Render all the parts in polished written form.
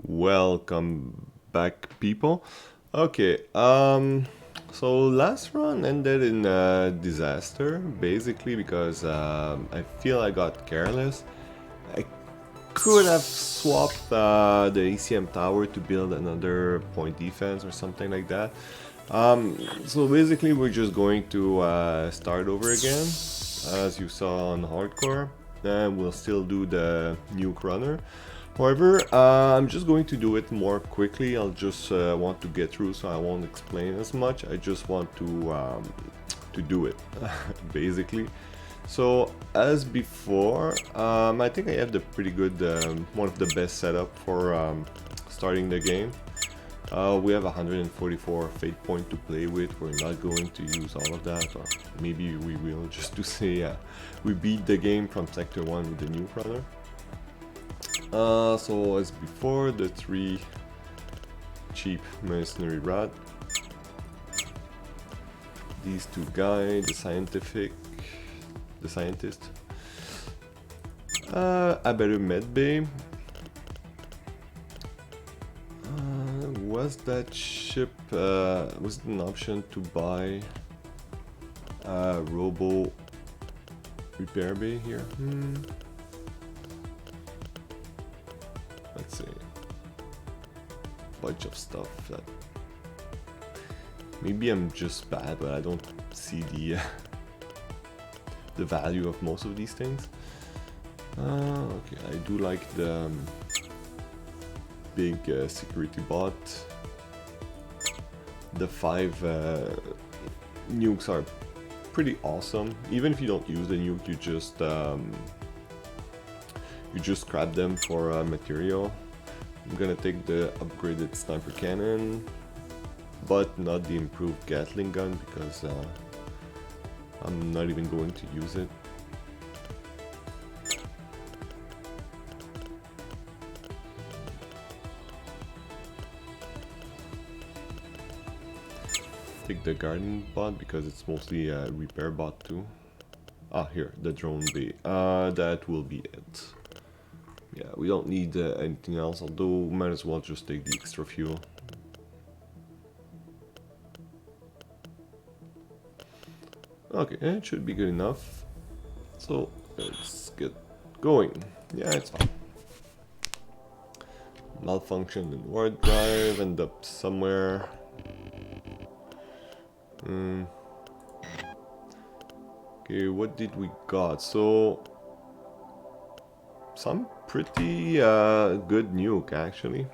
Welcome back, people. Okay, so last run ended in a disaster, basically because I feel I got careless. I could have swapped the ACM tower to build another point defense or something like that. So basically we're just going to start over again, as you saw on hardcore, and we'll still do the nuke runner. However, I'm just going to do it more quickly. I'll just want to get through, so I won't explain as much. I just want to do it, basically. So as before, I think I have the pretty good, one of the best setup for starting the game. We have 144 fate point to play with. We're not going to use all of that, or maybe we will, just to say we beat the game from sector 1 with the nuke runner. So as before, the 3 cheap mercenary rat, these 2 guys, the scientist, a better med bay. Was that ship, was it an option to buy a robo repair bay here? Let's see. Bunch of stuff that maybe I'm just bad, but I don't see the the value of most of these things. Okay, I do like the big security bot. The 5 nukes are pretty awesome. Even if you don't use the nuke, you just grab them for material. I'm gonna take the upgraded sniper cannon, but not the improved Gatling gun because I'm not even going to use it. Take the garden bot because it's mostly a repair bot too. Ah, here, the drone bay. That will be it. Yeah, we don't need anything else, although might as well just take the extra fuel. Okay, it should be good enough. So, let's get going. Yeah, it's fine. Malfunction in ward drive, end up somewhere. Okay, what did we got? So, some pretty good nuke actually.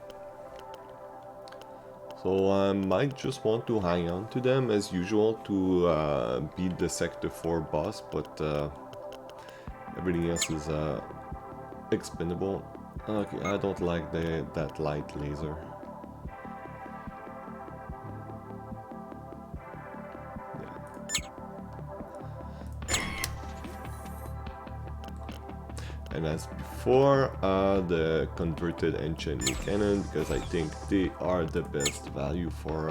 So I might just want to hang on to them as usual to beat the sector 4 boss, but everything else is expendable. Okay, I don't like that light laser. And as before, the converted enchanted cannon, because I think they are the best value for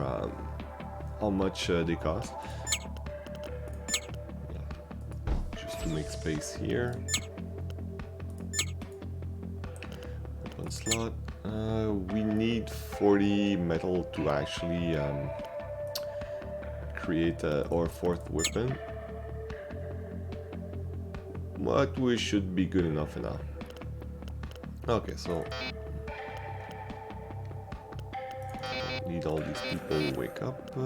how much they cost. Yeah. Just to make space here. One slot. We need 40 metal to actually create our 4th weapon. But we should be good enough now. Okay, so need all these people to wake up.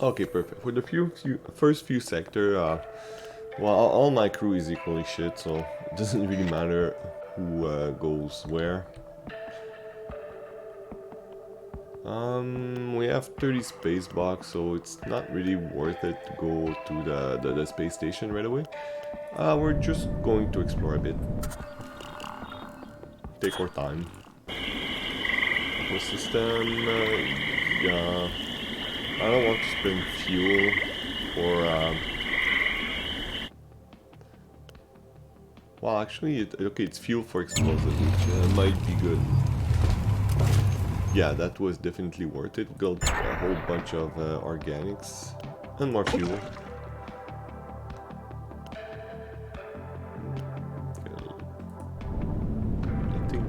Okay, perfect. For the first few sector, well, all my crew is equally shit, so it doesn't really matter who goes where. We have 30 space box, so it's not really worth it to go to the space station right away. We're just going to explore a bit. Take our time. Ecosystem, yeah. I don't want to spend fuel for well, actually, okay, it's fuel for explosives, which might be good. Yeah, that was definitely worth it. Got a whole bunch of organics and more fuel.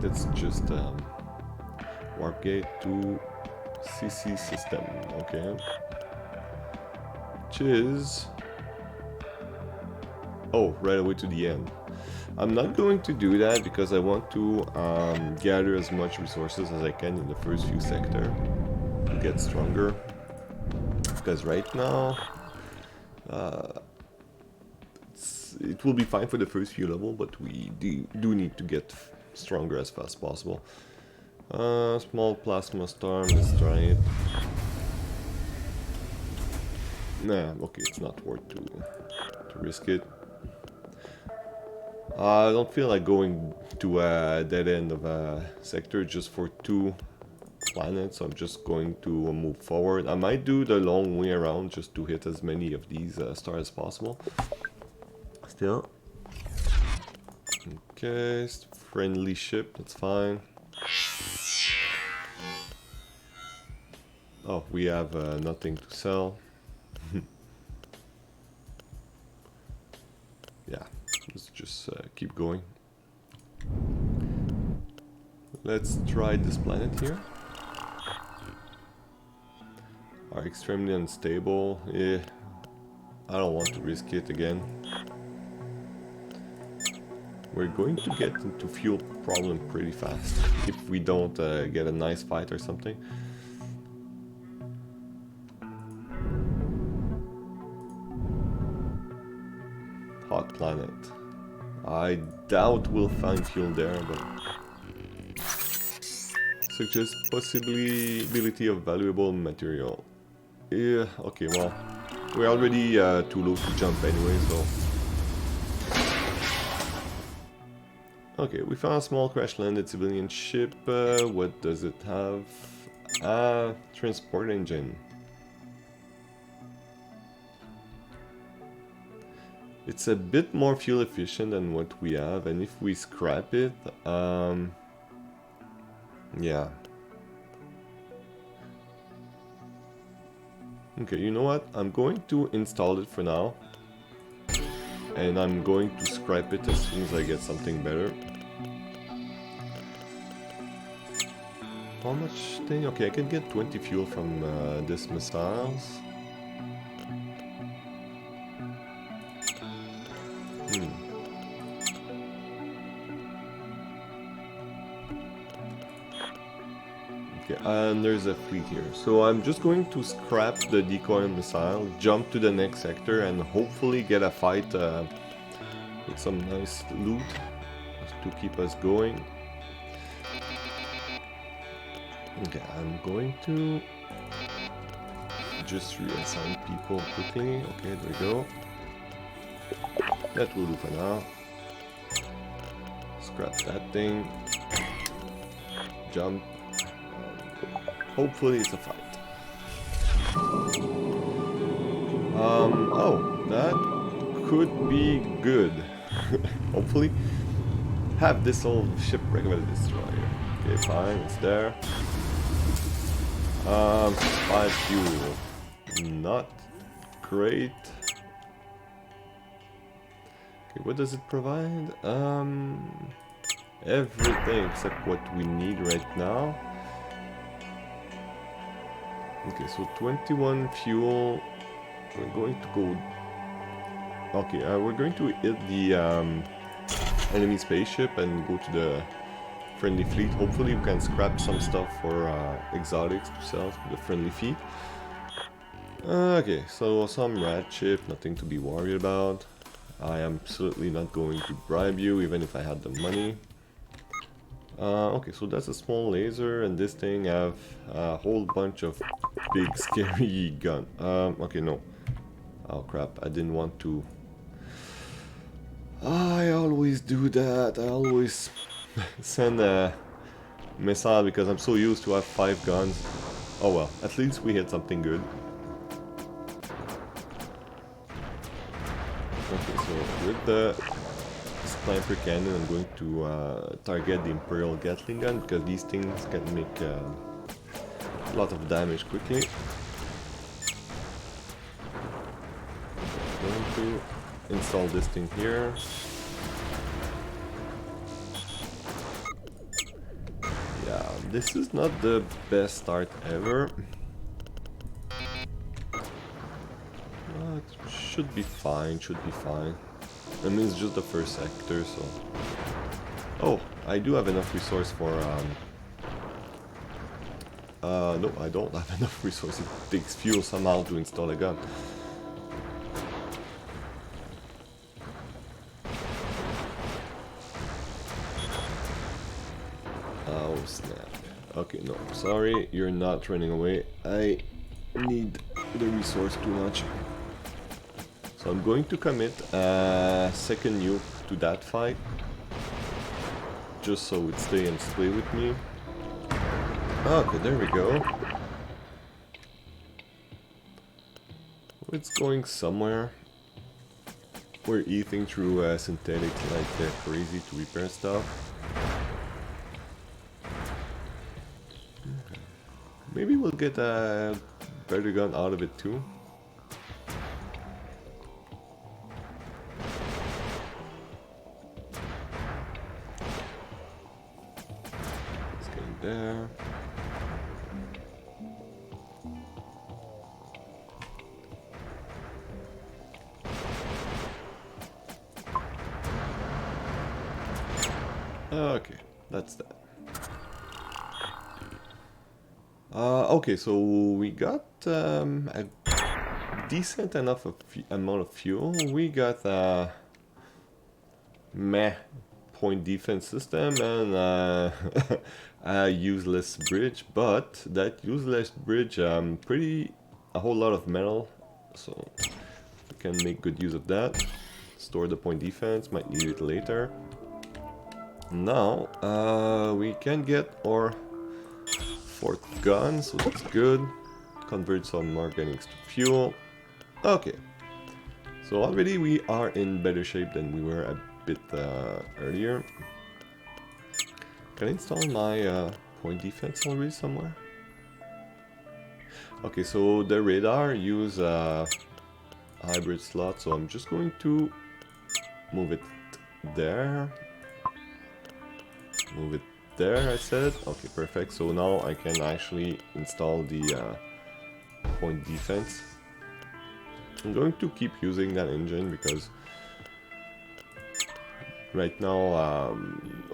It's just warp gate to CC system, okay. Which is... oh, right away to the end. I'm not going to do that because I want to gather as much resources as I can in the first few sectors to get stronger. Because right now, it will be fine for the first few levels, but we do need to get stronger as fast as possible. Small plasma storm, let's try it. Nah, okay, it's not worth to risk it. I don't feel like going to a dead end of a sector just for 2 planets. I'm just going to move forward. I might do the long way around just to hit as many of these stars as possible. Still. Okay, friendly ship, that's fine. Oh, we have nothing to sell. Yeah, let's just keep going. Let's try this planet here. Are extremely unstable. Yeah, I don't want to risk it again. We're going to get into fuel problem pretty fast if we don't get a nice fight or something. Hot planet. I doubt we'll find fuel there, but suggests possibility of valuable material. Yeah, okay, well, we're already too low to jump anyway, so... okay, we found a small crash-landed civilian ship. What does it have? Transport engine. It's a bit more fuel efficient than what we have, and if we scrap it, yeah. Okay, you know what? I'm going to install it for now. And I'm going to scrap it as soon as I get something better. How much thing? Okay, I can get 20 fuel from this missiles. Okay, and there's a fleet here. So I'm just going to scrap the decoy and missile, jump to the next sector, and hopefully get a fight with some nice loot to keep us going. Okay, I'm going to just reassign people quickly. Okay, there we go. That will do for now. Scrap that thing. Jump. Hopefully it's a fight. Oh, that could be good. Hopefully. Have this old shipwreck of a destroyer. Okay, fine, it's there. 5 fuel. Not great. Okay, what does it provide? Everything except what we need right now. Okay, so 21 fuel. We're going to go... okay, we're going to hit the enemy spaceship and go to the friendly fleet. Hopefully we can scrap some stuff for exotics to sell to the friendly fleet. Okay, so some rat ship, nothing to be worried about. I am absolutely not going to bribe you, even if I had the money. Okay, so that's a small laser, and this thing have a whole bunch of big scary gun. Okay, no. Oh crap, I didn't want to. I always do that. I always send a missile because I'm so used to have 5 guns. Oh well, at least we hit something good. Okay, so with the sniper cannon, I'm going to target the Imperial Gatling gun because these things can make a lot of damage quickly. I'm going to install this thing here. This is not the best start ever. It should be fine, should be fine. I mean, it's just the first sector, so... Oh, I do have enough resource for... no, I don't have enough resource. It takes fuel somehow to install a gun. Oh, snap. Okay, no, sorry, you're not running away. I need the resource too much. So I'm going to commit a second nuke to that fight. Just so it stay and stay with me. Okay, there we go. It's going somewhere. We're eating through synthetic like crazy to repair stuff. Maybe we'll get a better gun out of it too. It's getting there. Okay, that's that. Okay, so we got a decent enough amount of fuel. We got a meh point defense system and a useless bridge, but that useless bridge a whole lot of metal, so we can make good use of that. Store the point defense, might need it later. Now we can get our fourth gun, so that's good. Convert some organics to fuel. Okay, so already we are in better shape than we were a bit earlier. Can I install my point defense already somewhere? Okay, so the radar use hybrid slot, so I'm just going to move it there. Move it there, I said. Okay, perfect. So now I can actually install the point defense. I'm going to keep using that engine because right now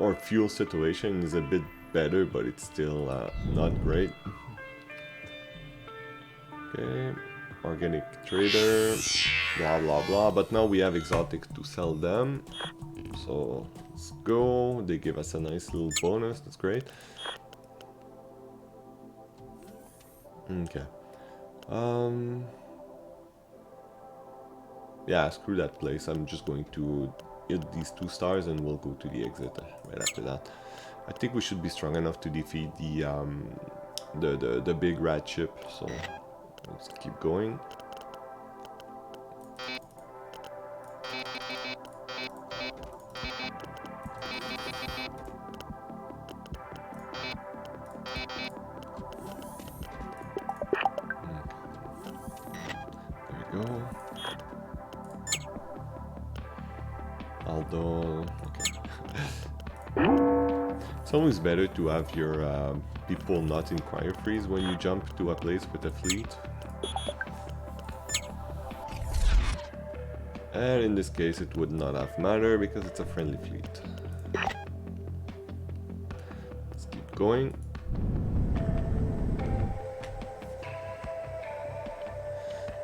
our fuel situation is a bit better, but it's still not great. Okay, organic trader, blah blah blah. But now we have exotics to sell them. So let's go. They give us a nice little bonus. That's great. Okay. Yeah, screw that place. I'm just going to hit these 2 stars and we'll go to the exit right after that. I think we should be strong enough to defeat the big rat ship. So let's keep going. Go. Although, okay. It's always better to have your people not in cryo freeze when you jump to a place with a fleet. And in this case it would not have mattered because it's a friendly fleet. Let's keep going.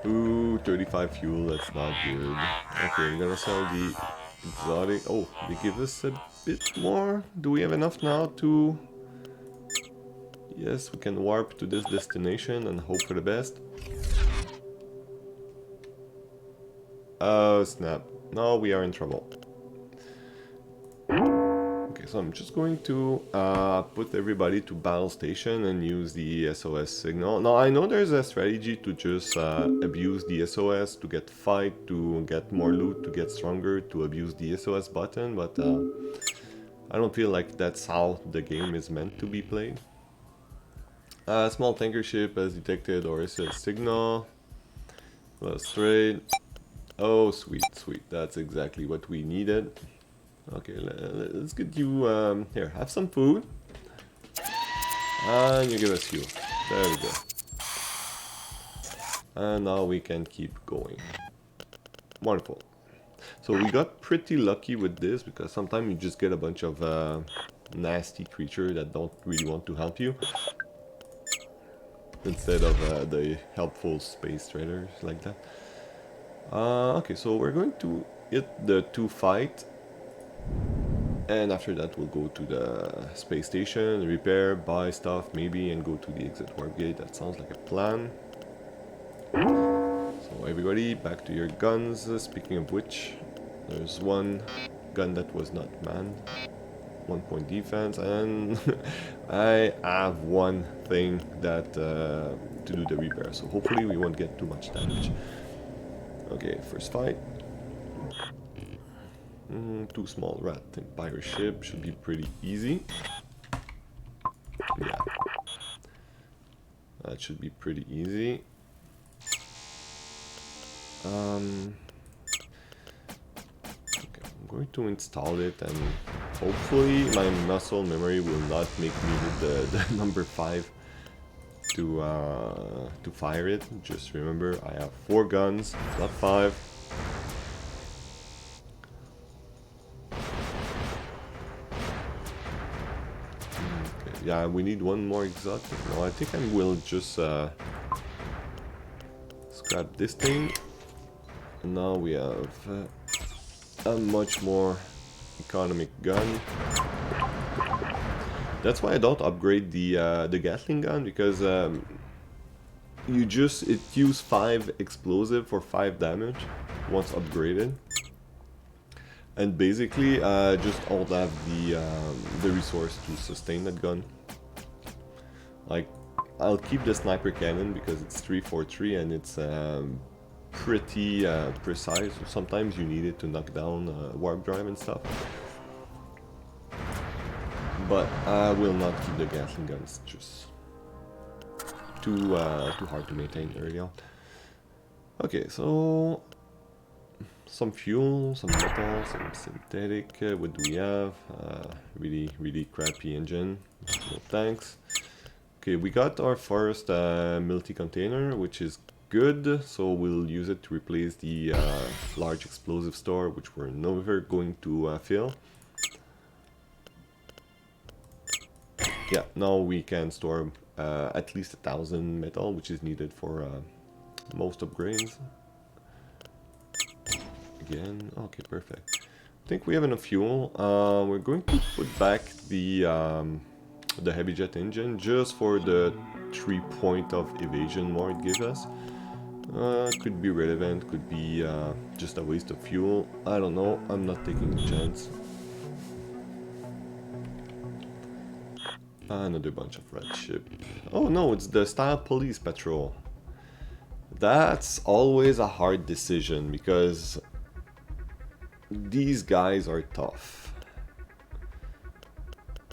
Ooh, 35 fuel, that's not good. Okay, I'm gonna sell the exotic. Oh, they give us a bit more. Do we have enough now to... Yes, we can warp to this destination and hope for the best. Oh, snap. No, we are in trouble. Okay, so I'm just going to put everybody to battle station and use the SOS signal. Now, I know there's a strategy to just abuse the SOS to get fight, to get more loot, to get stronger, to abuse the SOS button, but I don't feel like that's how the game is meant to be played. Small tanker ship has detected our SOS signal. Let's trade. Oh, sweet, sweet. That's exactly what we needed. Okay, let's get you, here, have some food. And you give us fuel. There we go. And now we can keep going. Wonderful. So we got pretty lucky with this because sometimes you just get a bunch of nasty creatures that don't really want to help you. Instead of the helpful space traders like that. Okay, so we're going to hit the 2 fight. And after that we'll go to the space station, repair, buy stuff maybe, and go to the exit warp gate. That sounds like a plan. So everybody, back to your guns. Speaking of which, there's one gun that was not manned. 1 point defense, and I have one thing that to do the repair, so hopefully we won't get too much damage. Okay, first fight. 2 small rat empire ship should be pretty easy. Yeah, that should be pretty easy. Okay, I'm going to install it, and hopefully my muscle memory will not make me hit the number 5 to fire it. Just remember, I have 4 guns, not 5. Okay, yeah, we need one more exotic. No, I think I will just scrap this thing. And now we have a much more economic gun. That's why I don't upgrade the Gatling gun, because it uses 5 explosive for 5 damage once upgraded, and basically just all have the resource to sustain that gun. Like, I'll keep the sniper cannon because it's 343 and it's pretty precise. Sometimes you need it to knock down warp drive and stuff. But I will not keep the Gatling guns, just too hard to maintain early on. Okay, so some fuel, some metal, some synthetic. What do we have? Really crappy engine. No thanks. Okay, we got our first multi-container, which is good. So we'll use it to replace the large explosive store, which we're never going to fill. Yeah, now we can store at least 1,000 metal, which is needed for most upgrades. Again, okay, perfect. I think we have enough fuel. We're going to put back the heavy jet engine just for the 3 point of evasion more it gives us. Could be relevant, could be just a waste of fuel. I don't know, I'm not taking a chance. Another bunch of red ship. Oh no, it's the style police patrol. That's always a hard decision because these guys are tough.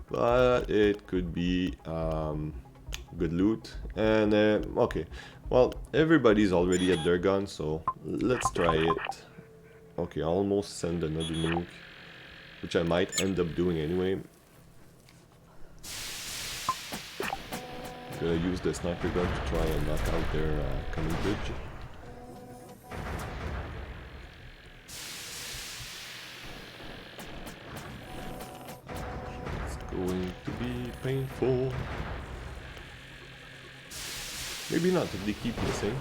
But it could be good loot. And okay, well, everybody's already at their gun, so let's try it. Okay, I almost send another nuke, which I might end up doing anyway. Gonna use the sniper gun to try and knock out their coming bridge. It's going to be painful. Maybe not if they keep missing.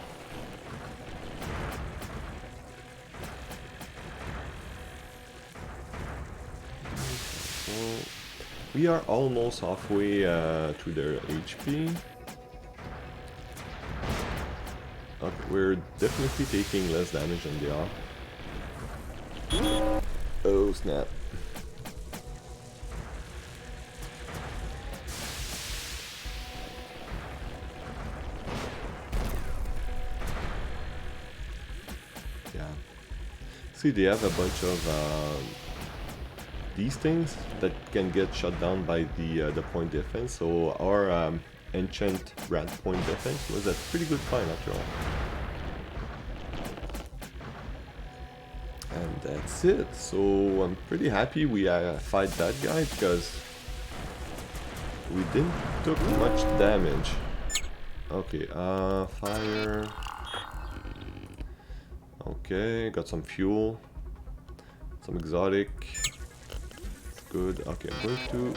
So we are almost halfway through their HP. Okay, we're definitely taking less damage than they are. Oh snap. Yeah. See, they have a bunch of these things that can get shut down by the point defense. So our enchant rat point defense was a pretty good fight after all. And that's it. So I'm pretty happy we fight that guy because we didn't took much damage. Okay, fire. Okay, got some fuel. Some exotic. Good. Okay, I'm going to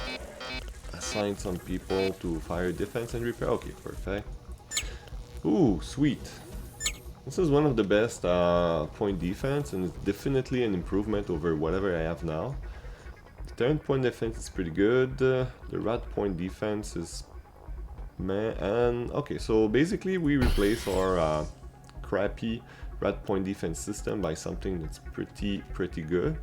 assign some people to fire defense and repair. Okay, perfect. Ooh, sweet. This is one of the best point defense, and it's definitely an improvement over whatever I have now. The 10 point defense is pretty good. The rat point defense is meh. And okay, so basically we replace our crappy rat point defense system by something that's pretty good.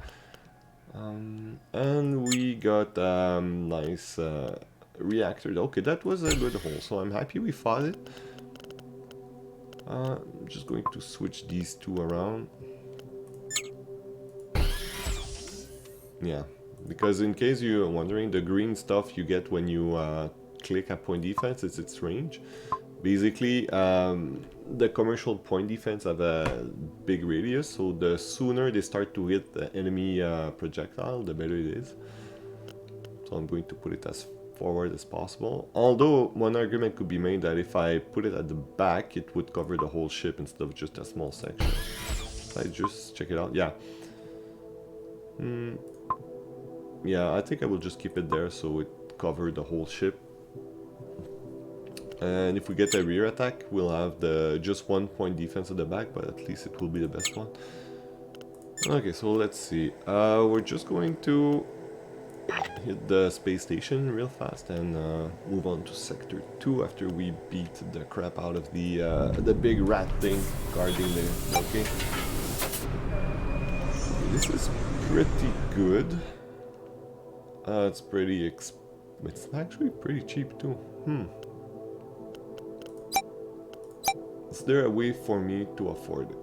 And we got nice reactor. Okay, that was a good hole, so I'm happy we fought it. I'm just going to switch these two around. Yeah, because in case you're wondering, the green stuff you get when you click at point defense is its range. Basically, the commercial point defense have a big radius, so the sooner they start to hit the enemy projectile, the better it is. So I'm going to put it as forward as possible. Although one argument could be made that if I put it at the back, it would cover the whole ship instead of just a small section. I just check it out. Yeah. Yeah, I think I will just keep it there so it covers the whole ship. And if we get a rear attack, we'll have the just 1 point defense at the back, but at least it will be the best one. Okay, so let's see. We're just going to hit the space station real fast and move on to sector 2 after we beat the crap out of the big rat thing guarding the... Okay. This is pretty good. It's actually pretty cheap too. Is there a way for me to afford it?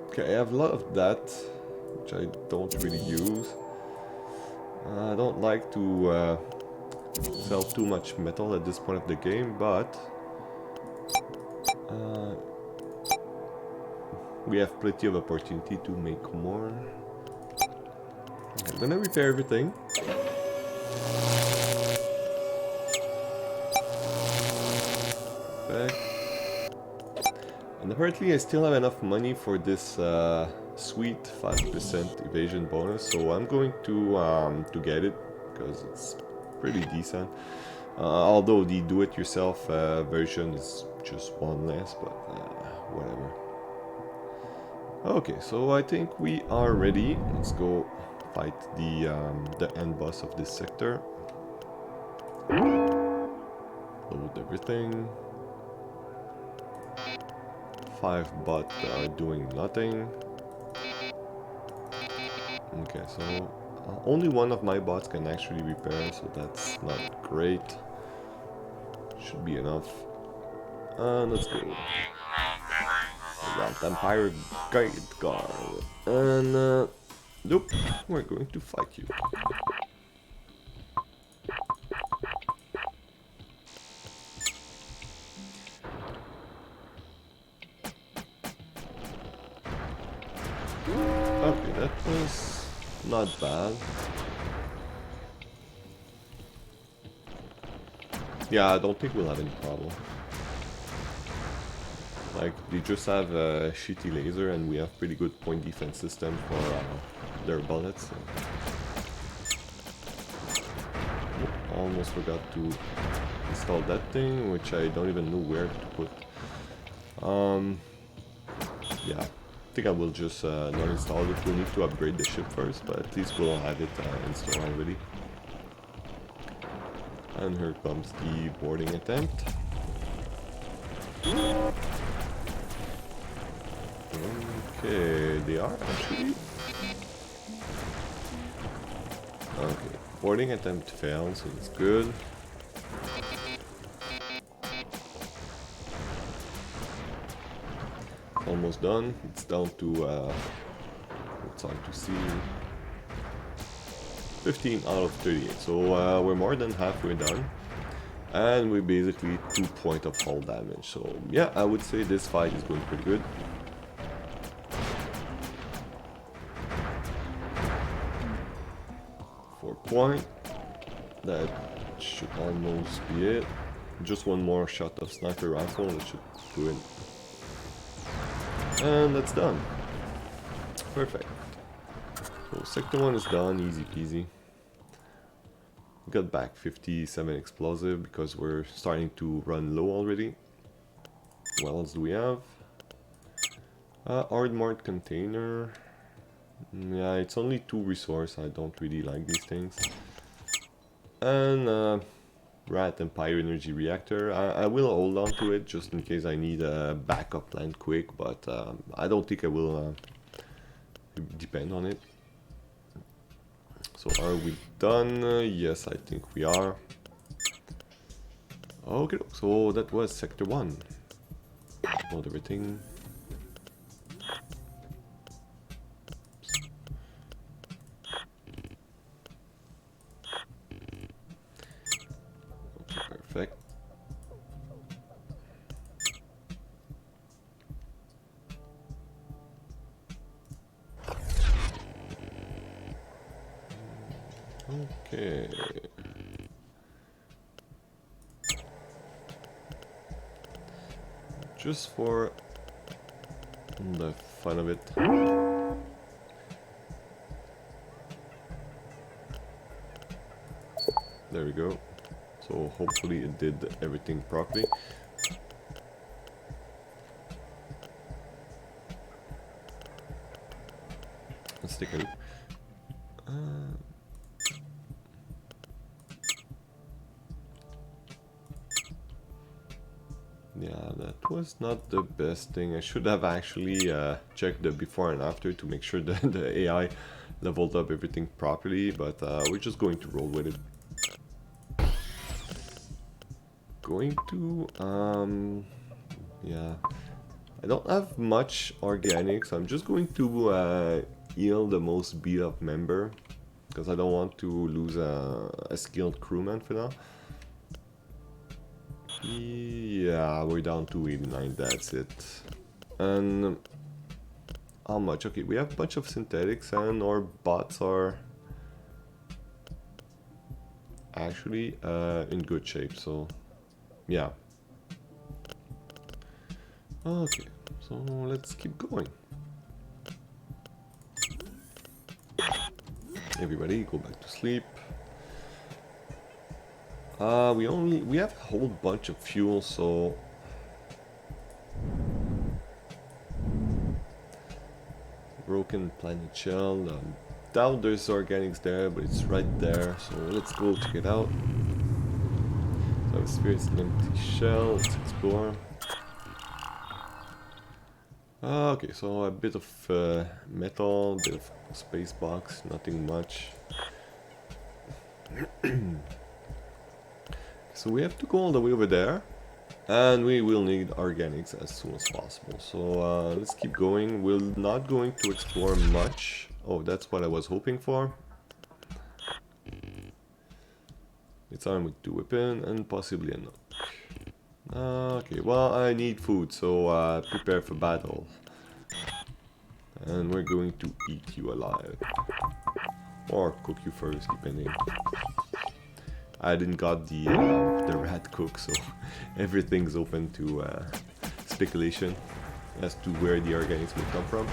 Okay, I have a lot of that, which I don't really use. I don't like to sell too much metal at this point of the game, but we have plenty of opportunity to make more. Okay, I'm gonna repair everything. Perfect. And apparently I still have enough money for this sweet 5% evasion bonus, so I'm going to get it because it's pretty decent. Although the do-it-yourself version is just one less, but whatever. Okay, so I think we are ready. Let's go fight the end boss of this sector. Load everything. 5 bots are doing nothing. Okay, so only one of my bots can actually repair, so that's not great. Should be enough. Let's go. Rat Empire Guide Guard. And nope, we're going to fight you. Okay, that was not bad. Yeah, I don't think we'll have any problem. Like, they just have a shitty laser and we have pretty good point defense system for their bullets. So. Almost forgot to install that thing, which I don't even know where to put. Yeah, I think I will just not install it. We'll need to upgrade the ship first, but at least we'll have it installed already. And here comes the boarding attempt. Okay, they are actually... Okay, boarding attempt failed, so that's good. Almost done. It's down to what's on to see. 15 out of 38. So we're more than halfway done. And we basically 2 points of hull damage. So yeah, I would say this fight is going pretty good. Point. That should almost be it. Just one more shot of sniper rifle, that should do it. And that's done. Perfect. So sector 1 is done, easy peasy. We got back 57 explosive because we're starting to run low already. What else do we have? Armored container. Yeah, it's only 2 resource. I don't really like these things. And rat and pyro energy reactor. I will hold on to it just in case I need a backup plan quick, but I don't think I will depend on it. So are we done? Yes, I think we are. Okay, so that was sector 1. Load everything. Okay, perfect. Okay. Just for the fun of it. There we go. So hopefully it did everything properly. Let's take a look. Yeah, that was not the best thing. I should have actually checked the before and after to make sure that the AI leveled up everything properly, but we're just going to roll with it. Going to, yeah, I don't have much organic, so I'm just going to heal the most beat up member, because I don't want to lose a skilled crewman for now. Yeah, we're down to 89, that's it. And how much? Okay, we have a bunch of synthetics and our bots are actually in good shape, so yeah. Okay, so let's keep going. Everybody go back to sleep. We have a whole bunch of fuel, so broken planet shell. Doubt there's organics there, but it's right there, so let's go check it out. So experience an empty shell. Let's explore. Okay, so a bit of metal, a bit of space box, nothing much. So we have to go all the way over there, and we will need organics as soon as possible. So let's keep going. We're not going to explore much. Oh, that's what I was hoping for. It's armed with 2 weapons and possibly a nuke. Okay, well, I need food, so prepare for battle. And we're going to eat you alive. Or cook you first, depending. I didn't got the rat cook, so everything's open to speculation as to where the organics will come from.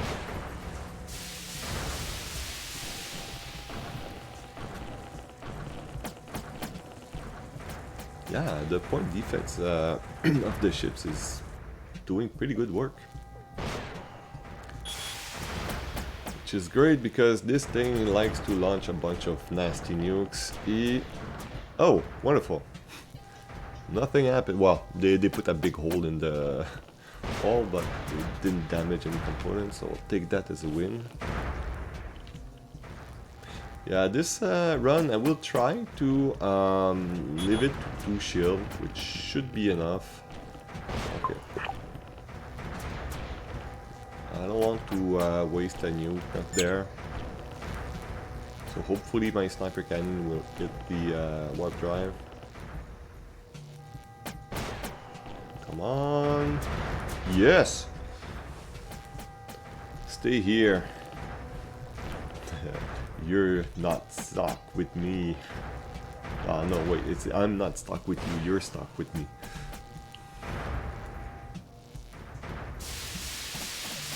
Yeah, the point defense of the ships is doing pretty good work. Which is great because this thing likes to launch a bunch of nasty nukes. Oh, wonderful. Nothing happened. Well, they put a big hole in the wall, but it didn't damage any components, so I'll take that as a win. Yeah, this run I will try to leave it to 2 shield, which should be enough. Okay. I don't want to waste a nuke up there. So hopefully my sniper cannon will hit the warp drive. Come on. Yes! Stay here. You're not stuck with me. Oh no, wait, I'm not stuck with you, you're stuck with me.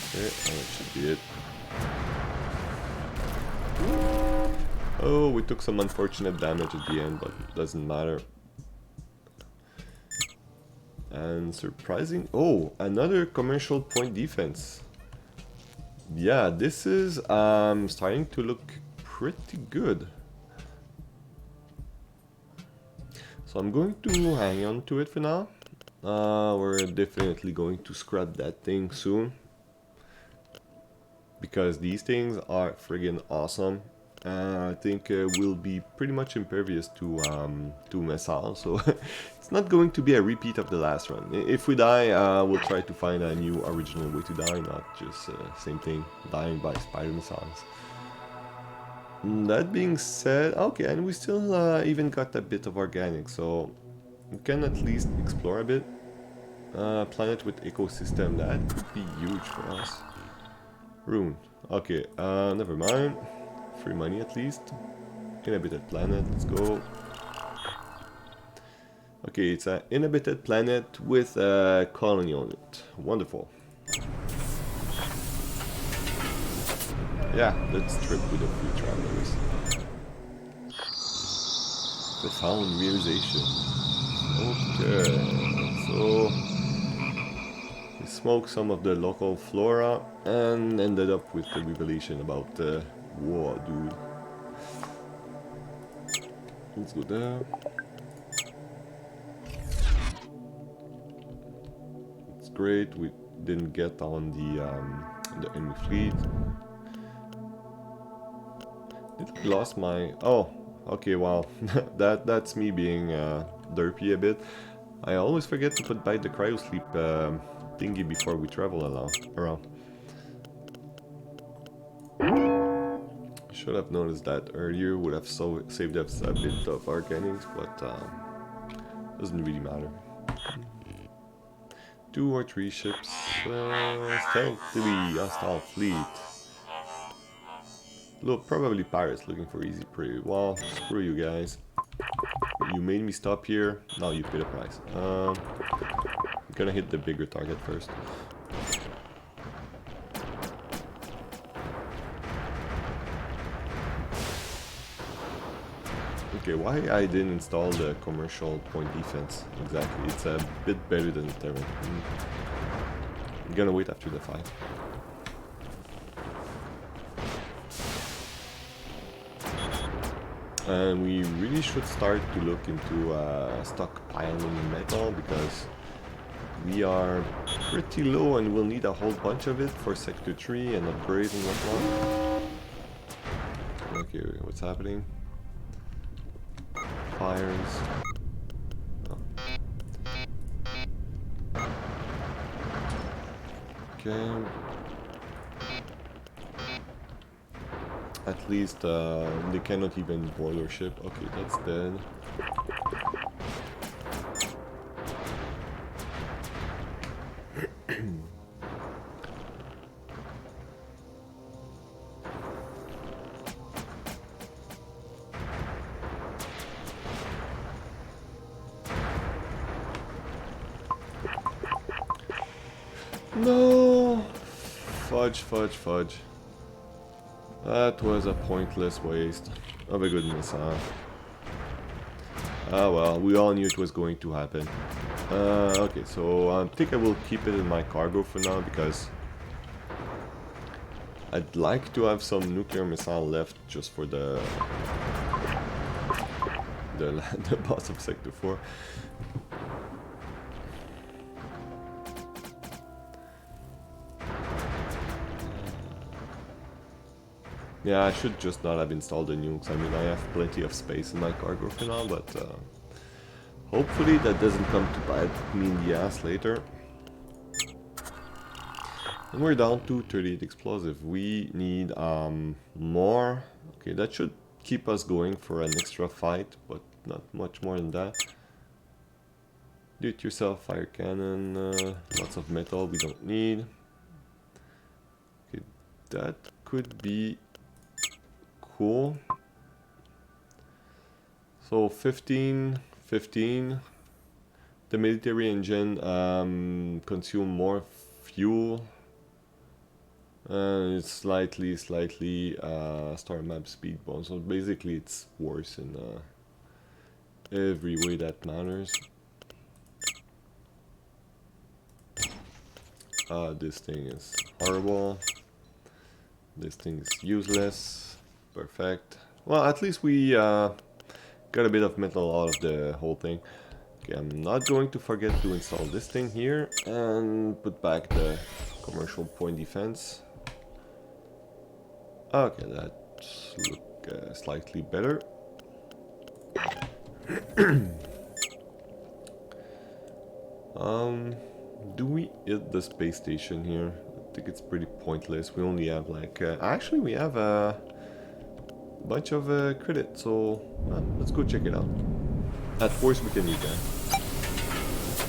Okay, that should be it. Oh, we took some unfortunate damage at the end, but it doesn't matter. And surprising... Oh, another commercial point defense. Yeah, this is starting to look pretty good. So I'm going to hang on to it for now. We're definitely going to scrap that thing soon. Because these things are friggin' awesome. I think we'll be pretty much impervious to missiles, so it's not going to be a repeat of the last run. If we die, we'll try to find a new original way to die, not just same thing, dying by spider missiles. That being said, okay, and we still even got a bit of organic, so we can at least explore a bit. Planet with ecosystem, that could be huge for us. Rune. Okay, never mind. Free money at least. Inhabited planet, let's go. Okay, it's an inhabited planet with a colony on it. Wonderful. Yeah, let's trip with a few travelers. Profound realization. Okay, so we smoked some of the local flora and ended up with the revelation about whoa, dude. Let's go there. It's great. We didn't get on the enemy fleet. Did I lost my... Oh, okay, wow. That's me being derpy a bit. I always forget to put back the cryosleep thingy before we travel around. Should have noticed that earlier, would have saved us a bit of organics, but doesn't really matter. 2 or 3 ships, stealthily hostile fleet. Look, probably pirates looking for easy prey. Well, screw you guys. You made me stop here, now you pay the price. I'm gonna hit the bigger target first. Okay, why I didn't install the commercial point defense? Exactly, it's a bit better than the Terran. I'm gonna wait after the fight. And we really should start to look into stockpiling metal because we are pretty low and we'll need a whole bunch of it for Sector 3 and upgrades and whatnot. Okay, what's happening? Fires. Oh. Okay. At least they cannot even board our ship. Okay, that's dead. No! Fudge, fudge, fudge. That was a pointless waste of a good missile. Ah well, we all knew it was going to happen. Okay, so I think I will keep it in my cargo for now because I'd like to have some nuclear missile left just for the boss of Sector 4. Yeah, I should just not have installed the nukes. I mean, I have plenty of space in my cargo for now, but hopefully that doesn't come to bite me in the ass later. And we're down to 38 explosive. We need more. Okay, that should keep us going for an extra fight, but not much more than that. Do it yourself fire cannon. Lots of metal we don't need. Okay, that could be cool. So 15, 15. The military engine consume more fuel. And it's slightly star map speed bonus. So basically it's worse in every way that matters. This thing is horrible. This thing is useless. Perfect. Well, at least we got a bit of metal out of the whole thing. Okay, I'm not going to forget to install this thing here and put back the commercial point defense. Okay, that's look slightly better. Do we hit the space station here? I think it's pretty pointless. We only have like actually we have a bunch of credit, so let's go check it out. At force we can use that.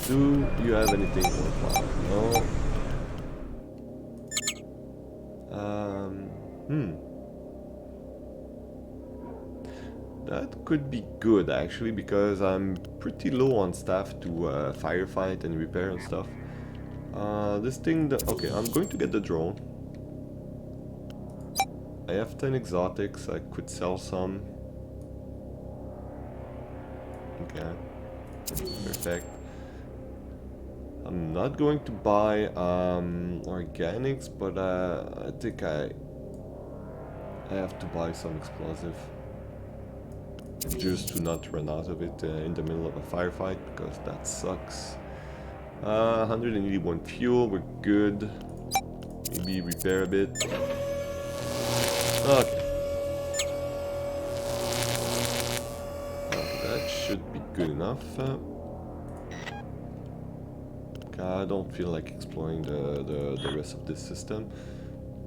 Do you have anything worthwhile? No. That could be good actually, because I'm pretty low on staff to firefight and repair and stuff. This thing, okay, I'm going to get the drone. I have 10 exotics, I could sell some. Okay, perfect. I'm not going to buy organics, but I think I have to buy some explosive. Just to not run out of it in the middle of a firefight, because that sucks. 181 fuel, we're good. Maybe repair a bit. Okay. That should be good enough. I don't feel like exploring the rest of this system,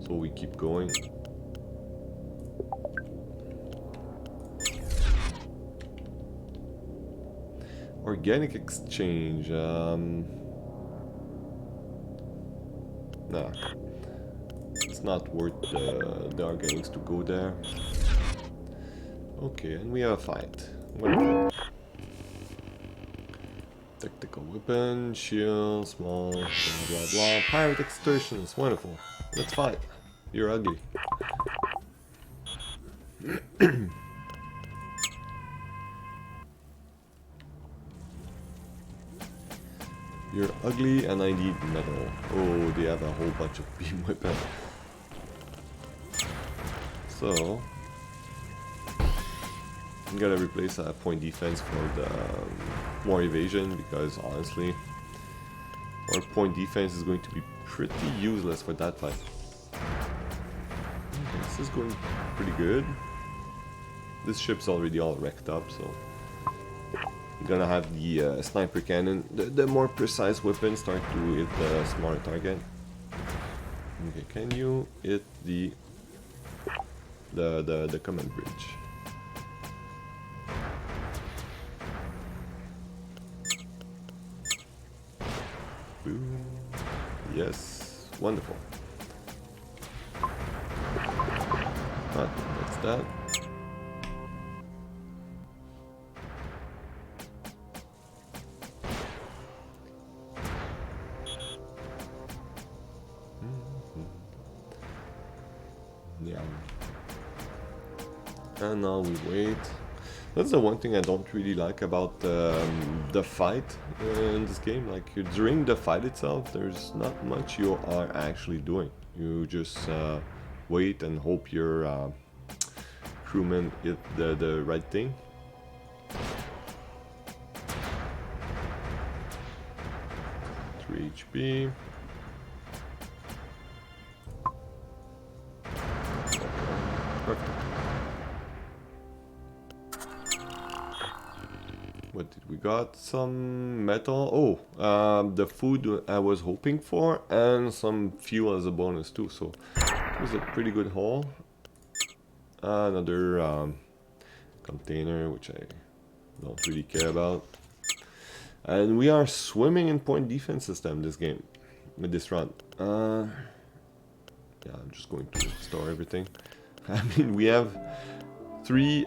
so we keep going. Organic exchange, nah. It's not worth the organics to go there. Okay, and we have a fight. Wonderful. Tactical weapon, shield, small, blah blah blah. Pirate extortions, wonderful. Let's fight. You're ugly. You're ugly and I need metal. Oh, they have a whole bunch of beam weapon. So I'm gonna replace a point defense for the more evasion, because honestly our point defense is going to be pretty useless for that fight. Okay, this is going pretty good. This ship's already all wrecked up, so I'm gonna have the sniper cannon, the more precise weapons start to hit the smaller target. Okay, can you hit the command bridge? Boom. Yes, wonderful. That's that. Yeah. And now we wait. That's the one thing I don't really like about the fight in this game. Like, during the fight itself, there's not much you are actually doing. You just wait and hope your crewmen hit the right thing. Three HP. Perfect. What did we got? Some metal. Oh, the food I was hoping for, and some fuel as a bonus too. So it was a pretty good haul. Another container, which I don't really care about. And we are swimming in point defense system this game, with this run. Yeah, I'm just going to store everything. I mean, we have 3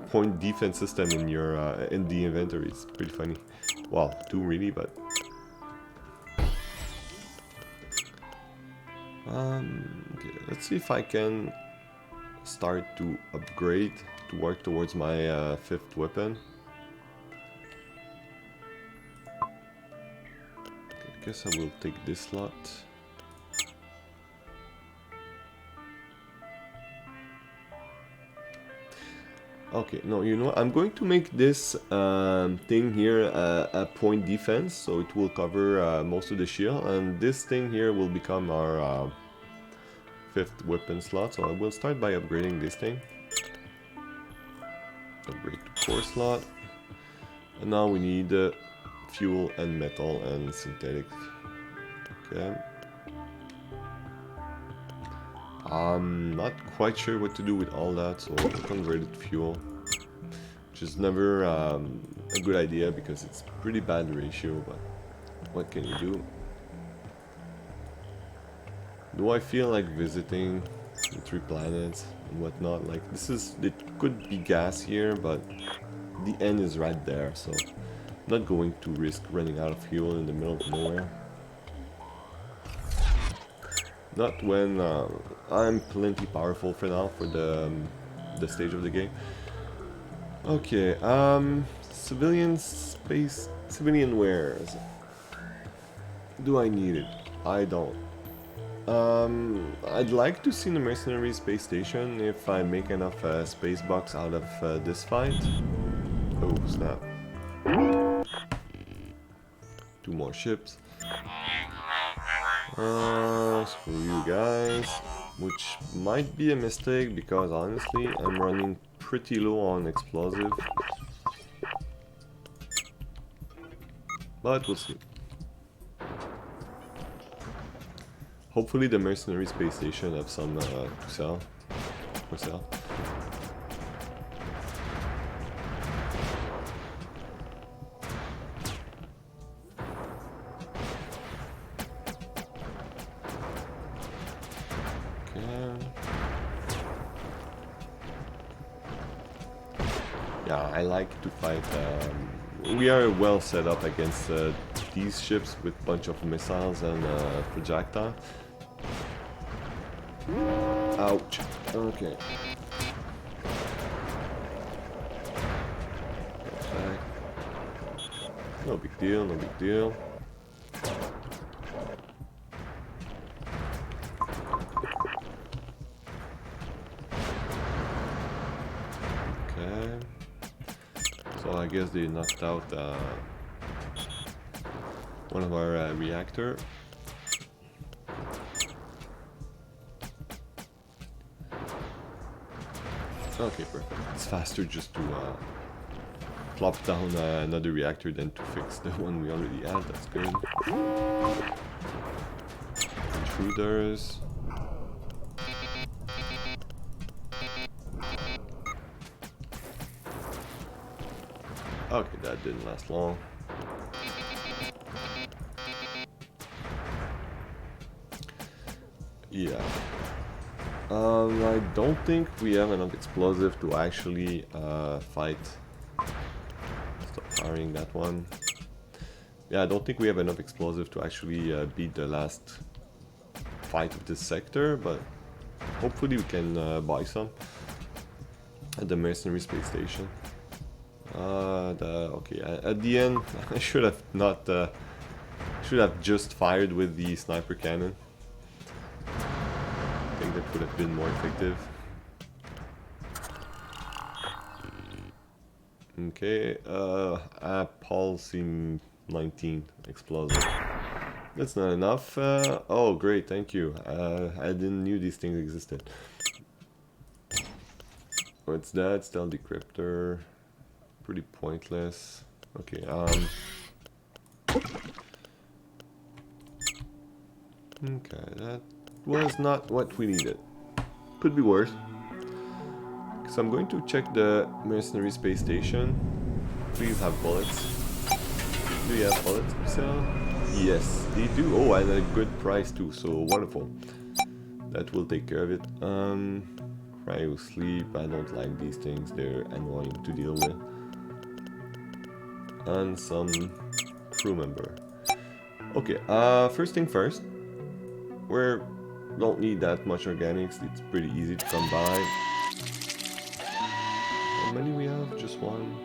point defense system in your in the inventory. It's pretty funny. Well, 2 really, but okay, let's see if I can start to upgrade to work towards my 5th weapon. Okay, I guess I will take this slot. Okay, no, you know what? I'm going to make this thing here a point defense, so it will cover most of the shield, and this thing here will become our 5th weapon slot. So I will start by upgrading this thing. Upgrade to 4 slot, and now we need fuel and metal and synthetic. Okay. I'm not quite sure what to do with all that, so converted fuel, which is never a good idea because it's pretty bad ratio, but what can you do? Do I feel like visiting the 3 planets and whatnot? Like, it could be gas here, but the end is right there, so I'm not going to risk running out of fuel in the middle of nowhere. Not when I'm plenty powerful for now for the stage of the game. Okay, civilian wares. Do I need it? I don't. I'd like to see the mercenary space station if I make enough space bucks out of this fight. Oh snap! 2 more ships. Screw you guys, which might be a mistake because honestly I'm running pretty low on explosive, but we'll see. Hopefully the mercenary space station have some to sell, for sale. Yeah, I like to fight. We are well set up against these ships with a bunch of missiles and projectiles. Ouch. Okay. No big deal, no big deal. Okay. So I guess they knocked out one of our reactor. Okay, perfect. It's faster just to plop down another reactor than to fix the one we already had. That's good. Intruders. Okay, that didn't last long. Yeah. I don't think we have enough explosive to actually fight. Stop firing that one. Yeah, I don't think we have enough explosive to actually beat the last fight of this sector, but hopefully we can buy some at the mercenary space station. Okay, at the end I should have not should have just fired with the sniper cannon. I think that would have been more effective. Okay, Pulsing 19 explosive. That's not enough. Oh great, thank you. I didn't knew these things existed. What's that? Stealth decryptor. Pretty pointless. Okay, okay, that was not what we needed. Could be worse. So I'm going to check the mercenary space station. Please have bullets. Do you have bullets to sell? Yes, they do. Oh, and a good price too, so wonderful. That will take care of it. Cryo sleep, I don't like these things, they're annoying to deal with. And some crew member. Okay, first thing first, we don't need that much organics, it's pretty easy to come by. How many we have? Just one.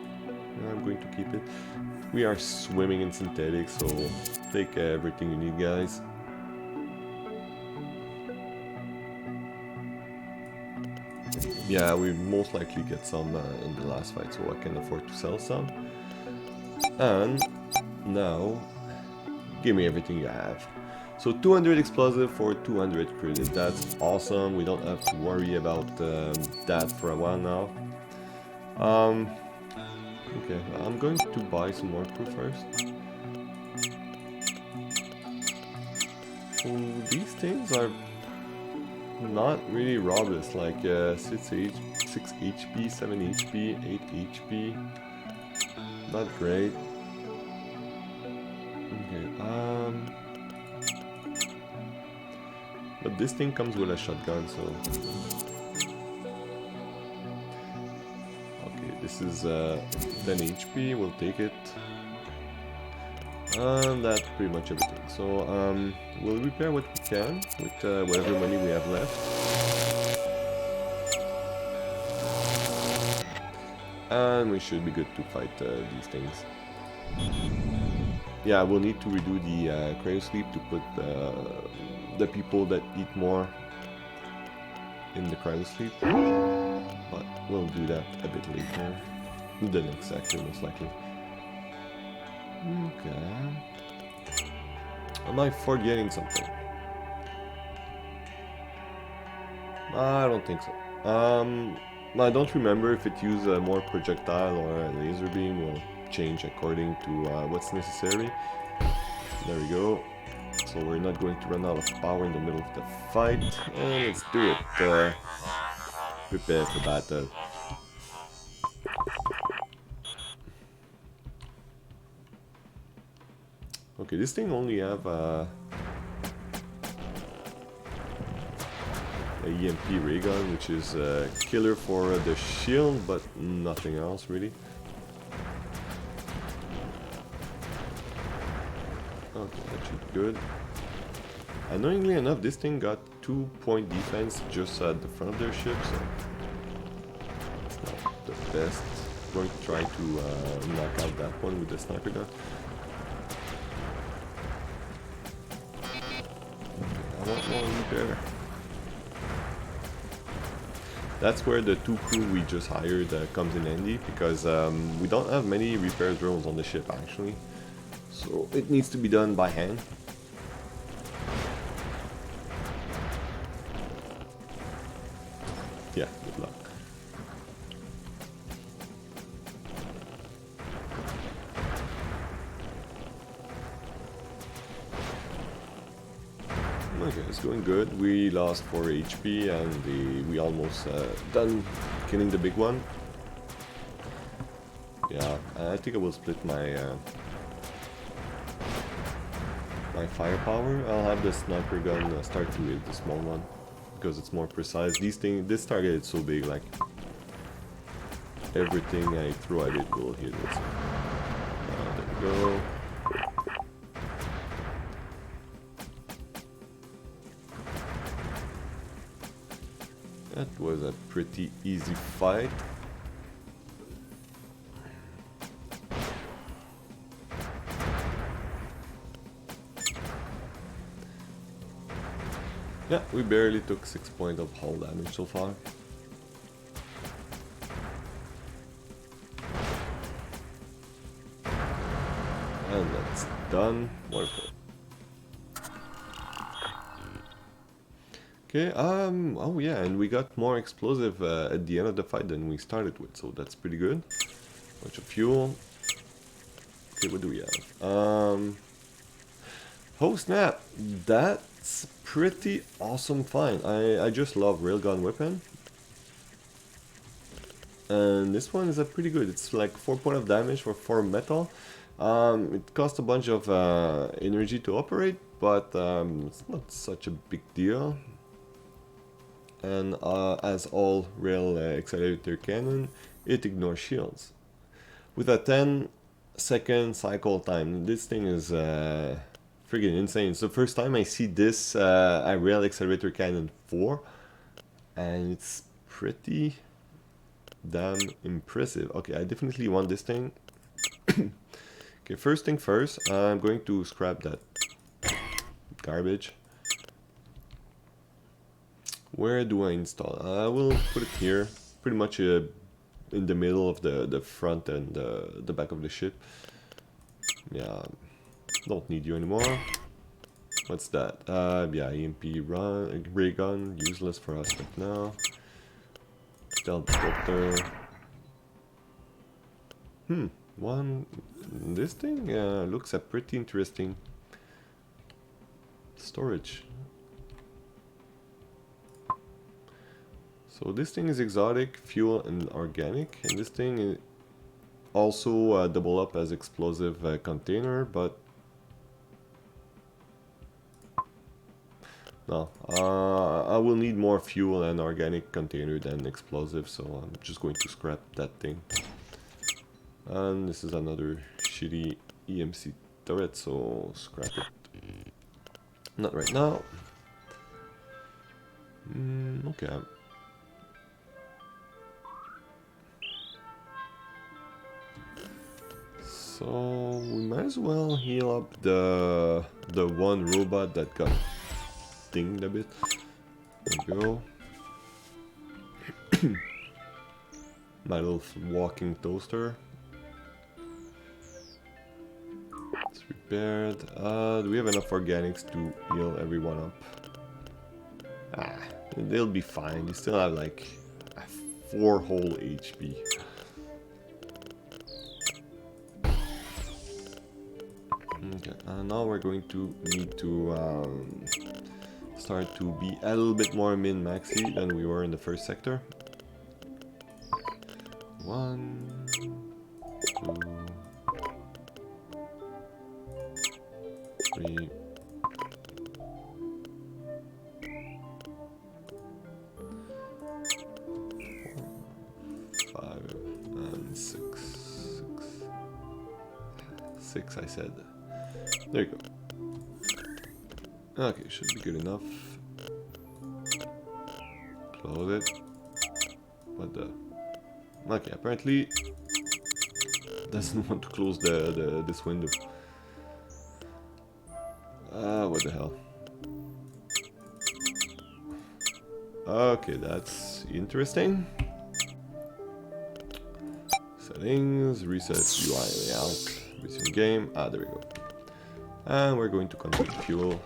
I'm going to keep it. We are swimming in synthetics, so take everything you need, guys. Yeah, we most likely get some in the last fight, so I can afford to sell some. And now, give me everything you have. So 200 explosive for 200 credit, that's awesome. We don't have to worry about that for a while now. Okay, I'm going to buy some more crew first. So these things are not really robust, like 6 HP, 7 HP, 8 HP. Not great. Okay, but this thing comes with a shotgun, so... Okay, this is 10 HP, we'll take it. And that's pretty much everything. So, we'll repair what we can with whatever money we have left. And we should be good to fight these things. Yeah, we'll need to redo the cryo sleep to put the people that eat more in the cryo sleep. But we'll do that a bit later. The next sector, most likely. Okay. Am I forgetting something? I don't think so. I don't remember if it uses a more projectile or a laser beam. Will change according to what's necessary. There we go. So we're not going to run out of power in the middle of the fight. And let's do it. Prepare for battle. Okay, this thing only have a EMP ray gun, which is a killer for the shield, but nothing else really. Okay, that should be good. Annoyingly enough, this thing got 2-point defense just at the front of their ship, so it's not the best. I'm going to try to knock out that one with the sniper gun. I want more repair. That's where the 2 crew we just hired comes in handy, because we don't have many repair drones on the ship actually. So it needs to be done by hand. Yeah, good luck. Okay, it's going good. We lost 4 HP and we almost done killing the big one. Yeah, I think I will split my my firepower. I'll have the sniper gun start to hit the small one because it's more precise. This target is so big, like everything I throw at it will hit it. There we go. That was a pretty easy fight. Yeah, we barely took 6 points of hull damage so far. And that's done. Wonderful. Okay, oh yeah, and we got more explosive at the end of the fight than we started with, so that's pretty good. Bunch of fuel. Okay, what do we have? Oh snap! That's pretty awesome find. I just love railgun weapon. And this one is a pretty good. It's like 4 points of damage for 4 metal. It costs a bunch of energy to operate, but it's not such a big deal. and as all rail accelerator cannon, it ignores shields. With a 10-second cycle time, this thing is friggin' insane. It's the first time I see this a rail accelerator cannon 4, and it's pretty damn impressive. Okay, I definitely want this thing. Okay, first thing first, I'm going to scrap that garbage. Where do I install? I will put it here, pretty much in the middle of the front and the back of the ship. Yeah, don't need you anymore. What's that? Yeah, EMP ray gun, useless for us right now. Stealth filter. This thing looks a pretty interesting storage. So this thing is exotic, fuel, and organic, and this thing also double up as explosive container, but no, I will need more fuel and organic container than explosive, so I'm just going to scrap that thing. And this is another shitty EMC turret, so scrap it. Not right now. Okay. So we might as well heal up the one robot that got dinged a bit. There we go. My little walking toaster. It's repaired. Do we have enough organics to heal everyone up? Ah, they'll be fine. You still have like 4 whole HP. Okay, now we're going to need to start to be a little bit more min-maxy than we were in the first sector. 1, 2, 3. 4, 5, and 6. 6, I said. There you go. Okay, should be good enough. Close it. What the? Okay, apparently doesn't want to close this window. What the hell? Okay, that's interesting. Settings, reset UI layout, resume game. Ah, there we go. And we're going to consume fuel.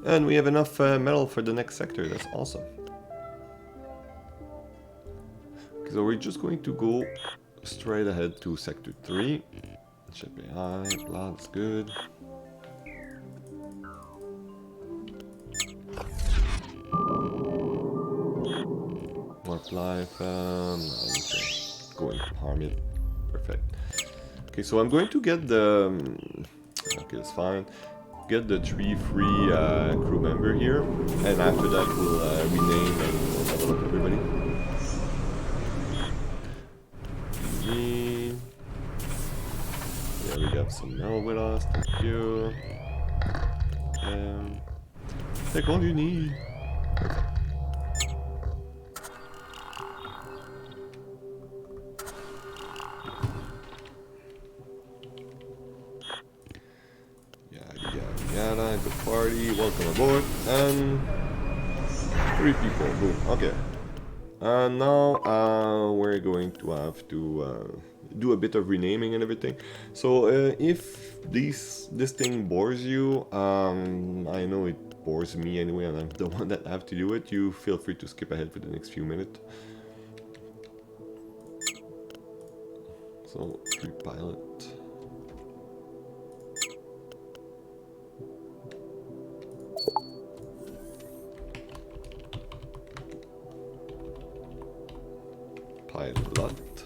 And we have enough metal for the next sector. That's awesome. Okay, so we're just going to go straight ahead to sector 3. Ship AI, blah, that's good. Warp life, no, okay. Going to harm it. Perfect. Okay, so I'm going to get the... okay, that's fine. Get the 3 free crew member here, and after that we'll rename and level up everybody. Yeah, we got some metal with us, thank you. Take all you need. Good party, welcome aboard, and 3 people, boom, okay. Now we're going to have to do a bit of renaming and everything. So if this thing bores you, I know it bores me anyway, and I'm the one that have to do it, you feel free to skip ahead for the next few minutes. So, free pilot. Pilot.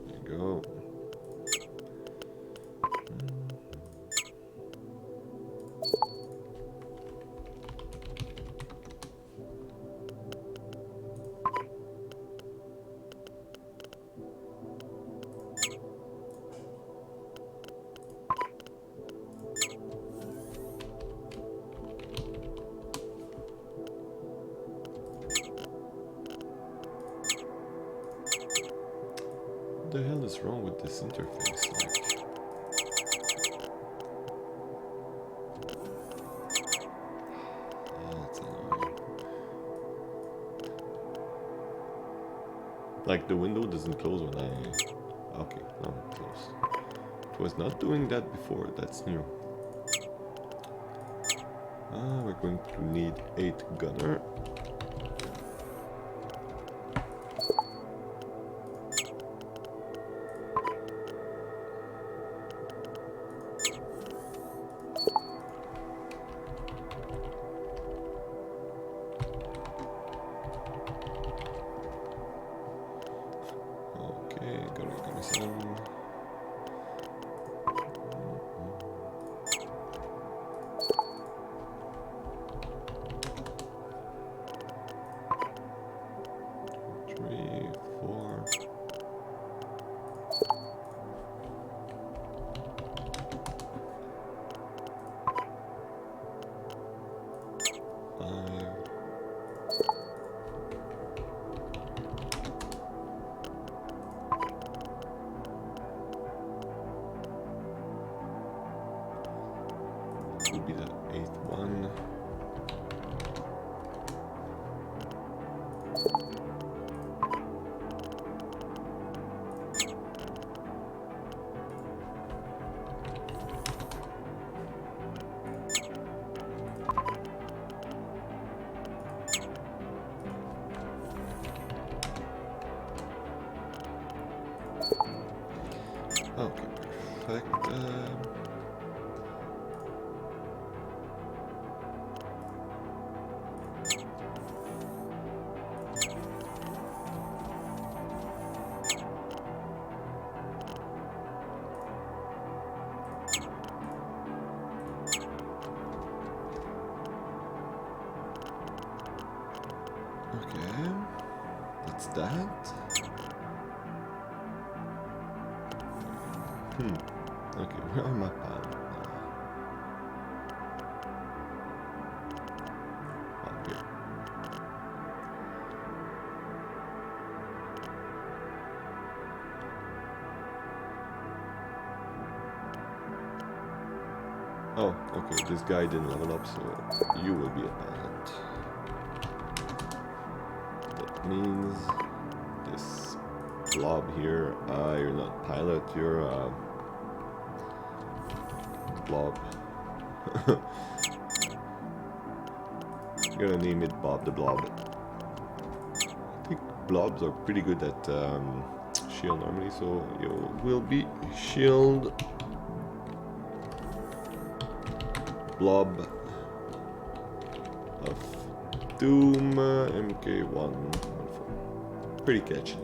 There you go. the hell is wrong with this interface? Like, oh, it's annoying. Like the window doesn't close when I... Okay, now it closed. It was not doing that before, that's new. We're going to need 8 gunner. Okay, gunner some. Will be the 8th one. Okay, perfect. Okay, that's that. Okay, where are my pilots? Okay. Oh, okay, this guy didn't level up, so you will be a pilot. That means this blob here, you're not pilot, you're a blob. I'm gonna name it Bob the Blob. I think blobs are pretty good at shield normally, so you will be shield blob of Doom MK114. Pretty catchy.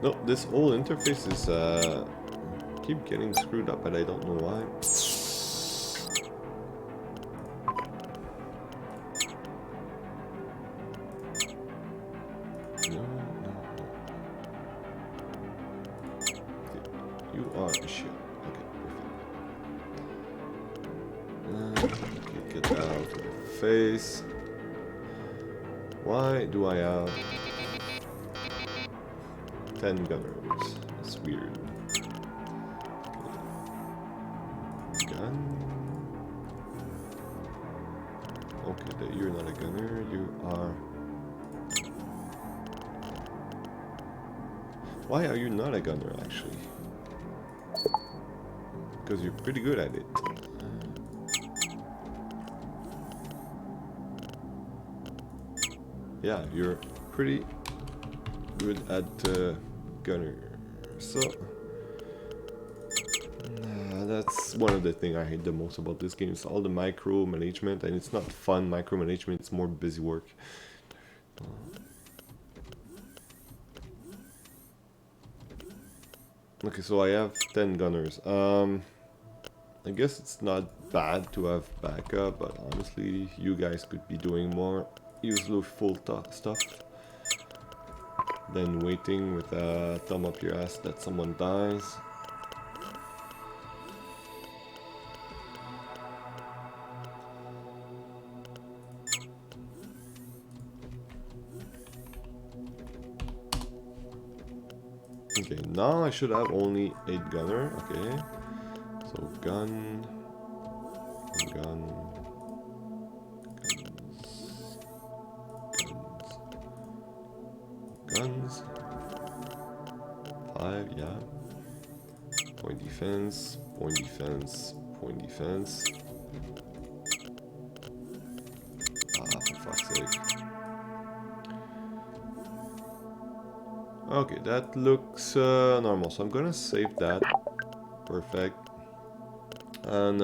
No, this whole interface is keep getting screwed up, and I don't know why. No. Okay, you are a shield. Okay, perfect. Okay, get that out of the face. Why do I have 10 gunners? That's weird. Gun. Okay, you're not a gunner, you are... Why are you not a gunner, actually? Because you're pretty good at it. Yeah, you're pretty good at gunner. So... that's one of the things I hate the most about this game. It's all the micromanagement, and it's not fun micromanagement, it's more busy work. Okay, so I have 10 gunners. I guess it's not bad to have backup, but honestly, you guys could be doing more usually full stuff than waiting with a thumb up your ass that someone dies. Okay, now I should have only 8 gunner. Okay, so gun, guns, guns. 5, yeah. Point defense, point defense, point defense. Ah, for fuck's sake. Okay, that looks normal, so I'm gonna save that. Perfect. And,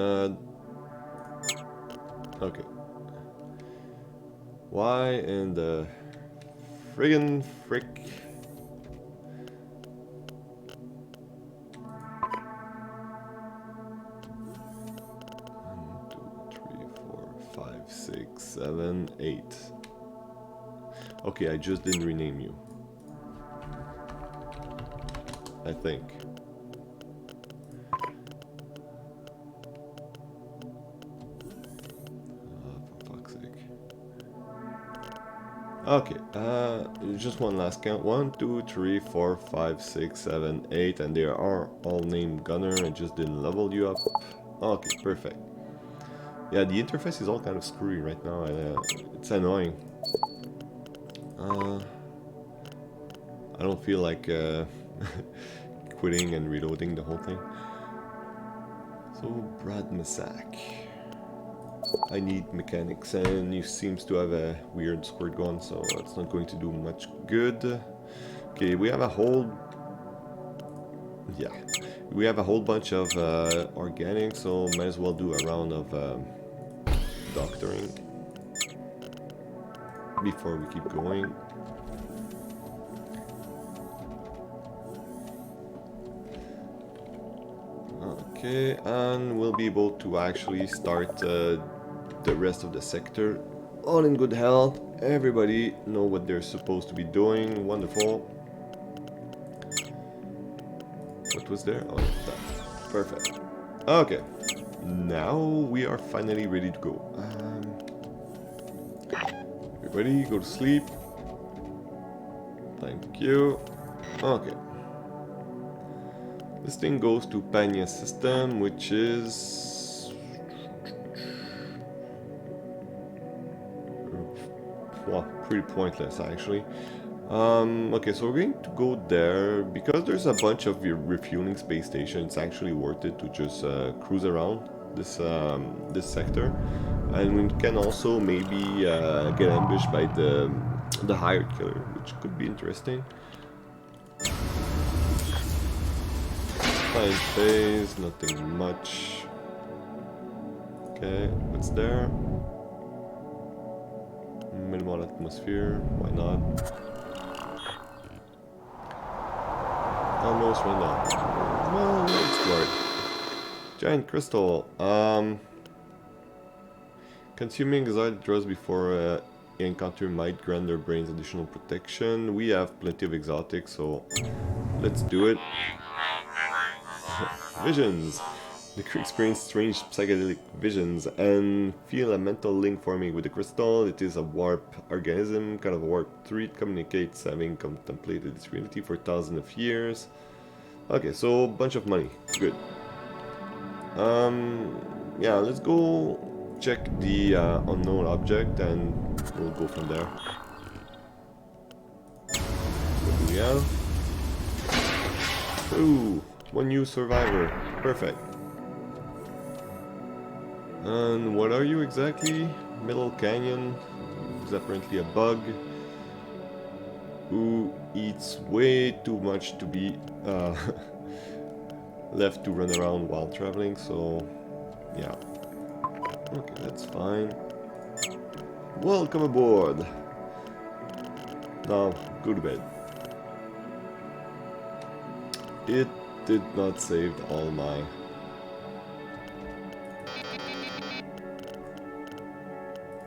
okay. Why in the friggin' frick? 6, 7, 8. Okay, I just didn't rename you. I think. For fuck's sake. Okay, just one last count. 1, 2, 3, 4, 5, 6, 7, 8, and they are all named Gunner. I just didn't level you up. Okay, perfect. Yeah, the interface is all kind of screwy right now. It's annoying. I don't feel like quitting and reloading the whole thing. So, Brad Masak. I need mechanics, and he seems to have a weird squirt gun, so that's not going to do much good. Okay, we have a whole... Yeah. We have a whole bunch of organic, so might as well do a round of doctoring before we keep going. Okay, and we'll be able to actually start the rest of the sector all in good health. Everybody know what they're supposed to be doing. Wonderful. What was there? Oh, that. Perfect. Okay, now we are finally ready to go. Everybody go to sleep. Thank you. Okay. This thing goes to Panya's system, which is... well, pretty pointless actually. Okay, so we're going to go there. Because there's a bunch of refueling space stations, it's actually worth it to just cruise around this this sector. And we can also maybe get ambushed by the hired killer, which could be interesting. Fine phase, nothing much. Okay, what's there? Minimal atmosphere, why not? Almost ran out. Well, let's explore it. Giant crystal. Consuming exotic drugs before encounter might grant their brains additional protection. We have plenty of exotics, so let's do it. Visions. The crew experience strange psychedelic visions and feel a mental link forming with the crystal. It is a warp organism, kind of a warp 3. It communicates having contemplated its reality for thousands of years. Okay, so bunch of money. Good. Yeah, let's go check the unknown object and we'll go from there. What do we have? Ooh, one new survivor. Perfect. And what are you exactly? Middle Canyon is apparently a bug who eats way too much to be left to run around while traveling, so yeah. Okay, that's fine. Welcome aboard! Now, go to bed. It did not save all my...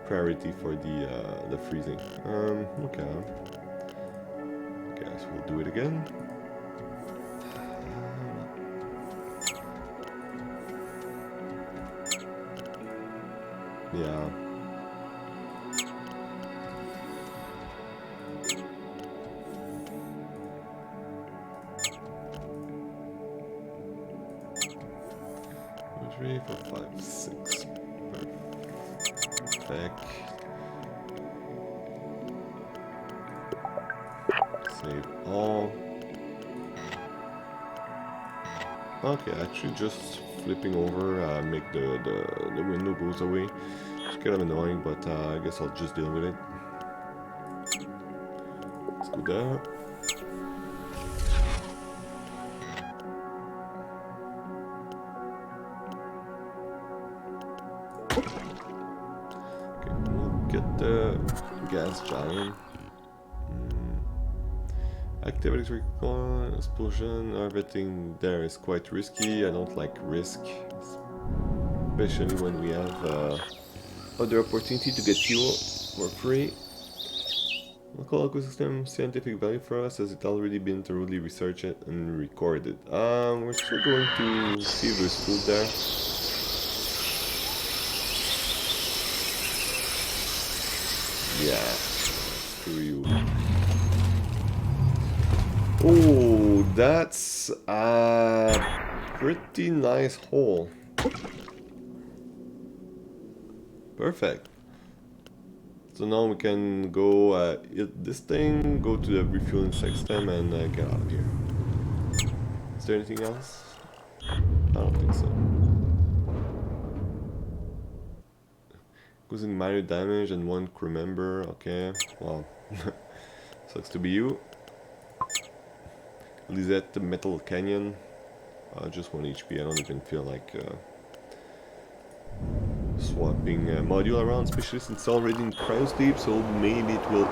priority for the freezing. Okay. Guess we'll do it again. Yeah. 4, 5, 6. Perfect. Save all. Okay, actually just flipping over make the window goes away. It's kind of annoying, but I guess I'll just deal with it. Let's go there. Okay, we'll get the gas giant. Activities require explosion. Everything there is quite risky. I don't like risk, especially when we have other opportunity to get fuel for free. Local ecosystem scientific value for us as it already been thoroughly researched and recorded. We're still going to see if there's food there. Yeah, screw you. Oh, that's a pretty nice hole. Perfect. So now we can go hit this thing, go to the refueling system, and get out of here. Is there anything else? I don't think so. Causing minor damage and 1 crew member. Okay, well, sucks to be you. Lisette the Metal Canyon. Just 1 HP. I don't even feel like swapping module around, especially since it's already in cryo sleep, so maybe it will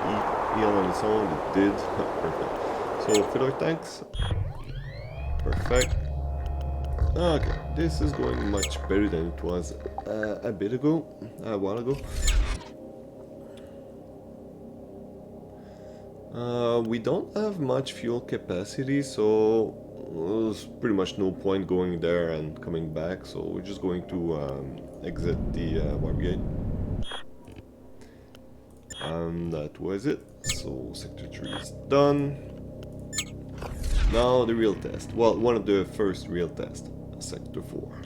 heal on its own. It did. Perfect. So fill our tanks. Perfect. Okay, this is going much better than it was a while ago. We don't have much fuel capacity, so there's pretty much no point going there and coming back, so we're just going to exit the warp gate. And that was it. So sector 3 is done. Now the real test. Well, one of the first real tests. Sector 4.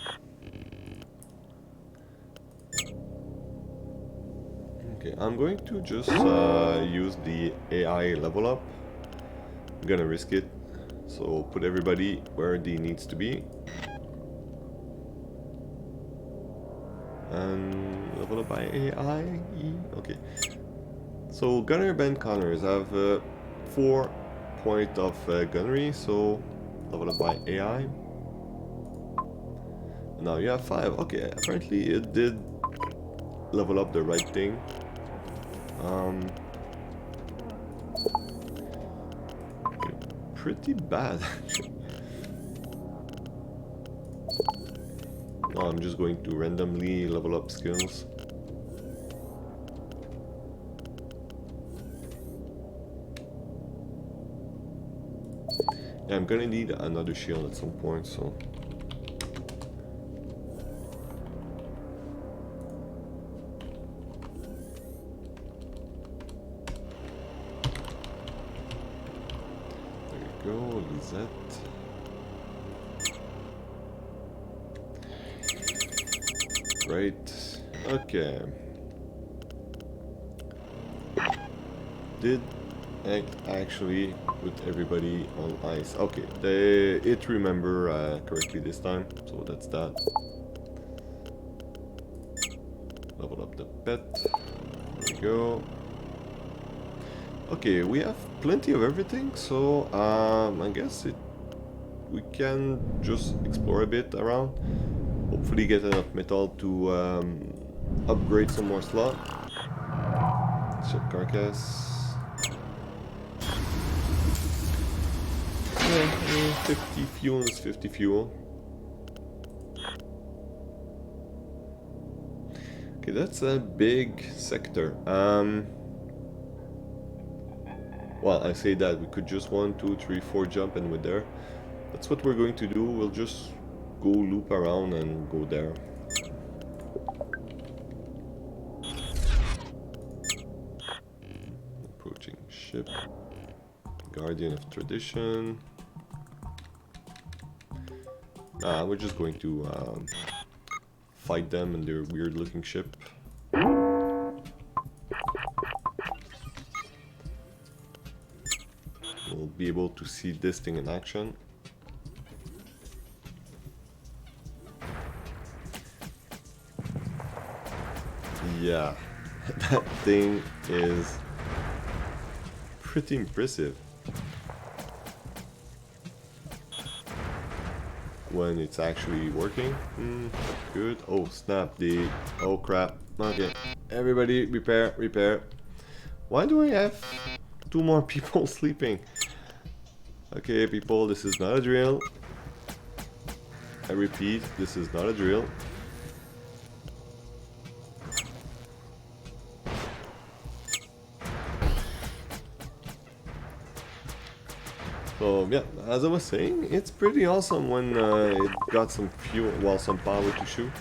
Okay, I'm going to just use the AI level up. I'm gonna risk it. So put everybody where they needs to be. And level up by AI. Okay. So gunner band connors have 4 points of gunnery, so level up by AI. Now you have 5. Okay, apparently it did level up the right thing. Pretty bad actually. No, I'm just going to randomly level up skills. Yeah, I'm gonna need another shield at some point, so there you go, Lisette. Right. Okay. Did actually put everybody on ice. Okay, it remember correctly this time, so that's that. Level up the pet. There we go. Okay, we have plenty of everything, so I guess we can just explore a bit around. Hopefully get enough metal to upgrade some more slot. Ship carcass. Yeah, 50 fuel is 50 fuel. Okay, that's a big sector. Well, I say that we could just 1, 2, 3, 4 jump and we're there. That's what we're going to do. We'll just go loop around and go there. Approaching ship. Guardian of Tradition. We're just going to fight them and their weird looking ship. We'll be able to see this thing in action. Yeah, that thing is pretty impressive when it's actually working. Good. Oh snap, oh crap. Okay, everybody repair. Why do I have 2 more people sleeping? Okay people, this is not a drill. I repeat, this is not a drill. So yeah, as I was saying, it's pretty awesome when it got some fuel, well, some power to shoot.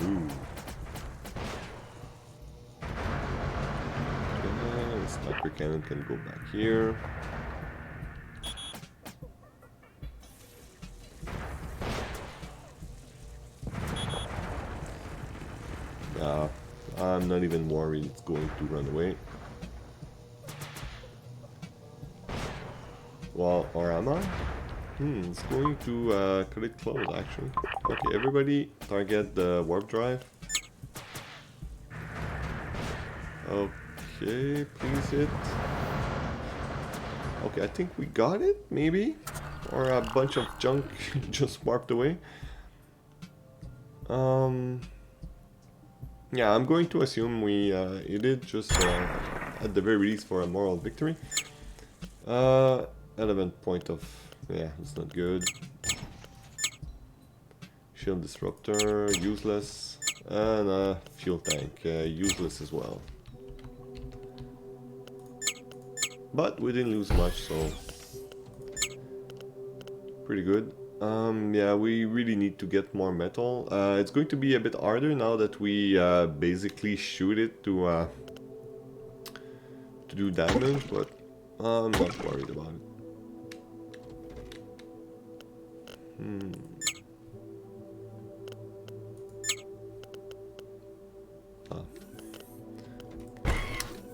Ooh. Okay, the sniper cannon can go back here. I'm not even worried it's going to run away. Well, or am I? It's going to cut it close actually. Okay, everybody target the warp drive. Okay, please hit. Okay, I think we got it, maybe? Or a bunch of junk just warped away. Yeah, I'm going to assume we hit it just at the very least for a moral victory. 11 point of... yeah, it's not good. Shield disruptor, useless. And fuel tank, useless as well. But we didn't lose much, so... pretty good. Yeah, we really need to get more metal. It's going to be a bit harder now that we basically shoot it to do damage, but I'm not worried about it.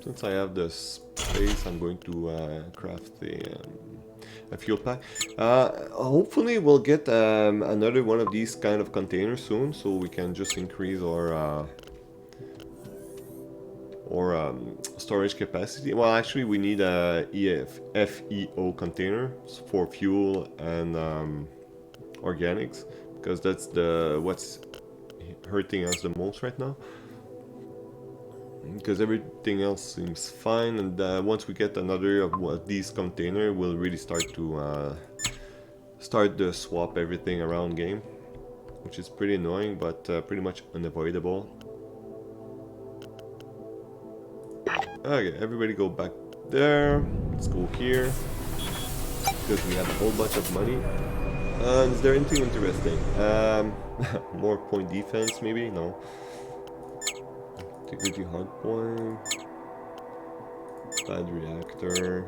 Since I have the space, I'm going to craft a fuel pack. Hopefully we'll get another one of these kind of containers soon, so we can just increase our storage capacity. Well, actually we need a FEO container for fuel and organics, because that's what's hurting us the most right now. Because everything else seems fine, and once we get another of these containers, we'll really start to swap everything around game, which is pretty annoying, but pretty much unavoidable. Okay, everybody go back there. Let's go here, because we have a whole bunch of money. Is there anything interesting? More point defense, maybe? No. Integrity hardpoint. Bad reactor.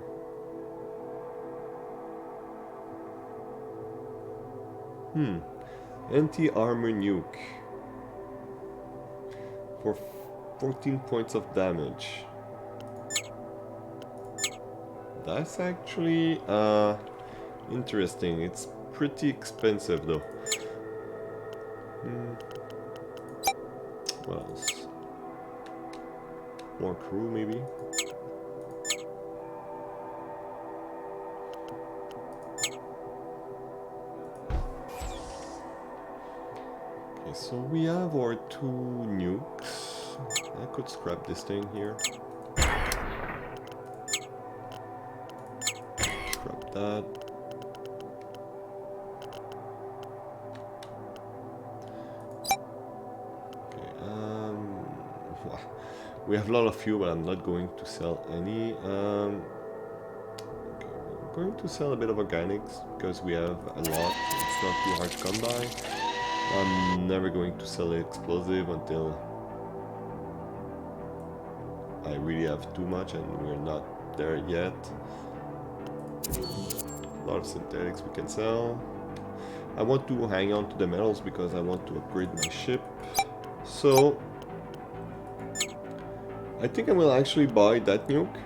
Anti-armor nuke. For 14 points of damage. That's actually interesting. It's pretty expensive though. What else? More crew maybe? Okay, so we have our 2 nukes. I could scrap this thing here. Scrap that. We have a lot of fuel, but I'm not going to sell any. Okay, I'm going to sell a bit of organics, because we have a lot. It's not too hard to come by. I'm never going to sell explosive until I really have too much, and we're not there yet. A lot of synthetics we can sell. I want to hang on to the metals because I want to upgrade my ship. So I think I will actually buy that nuke.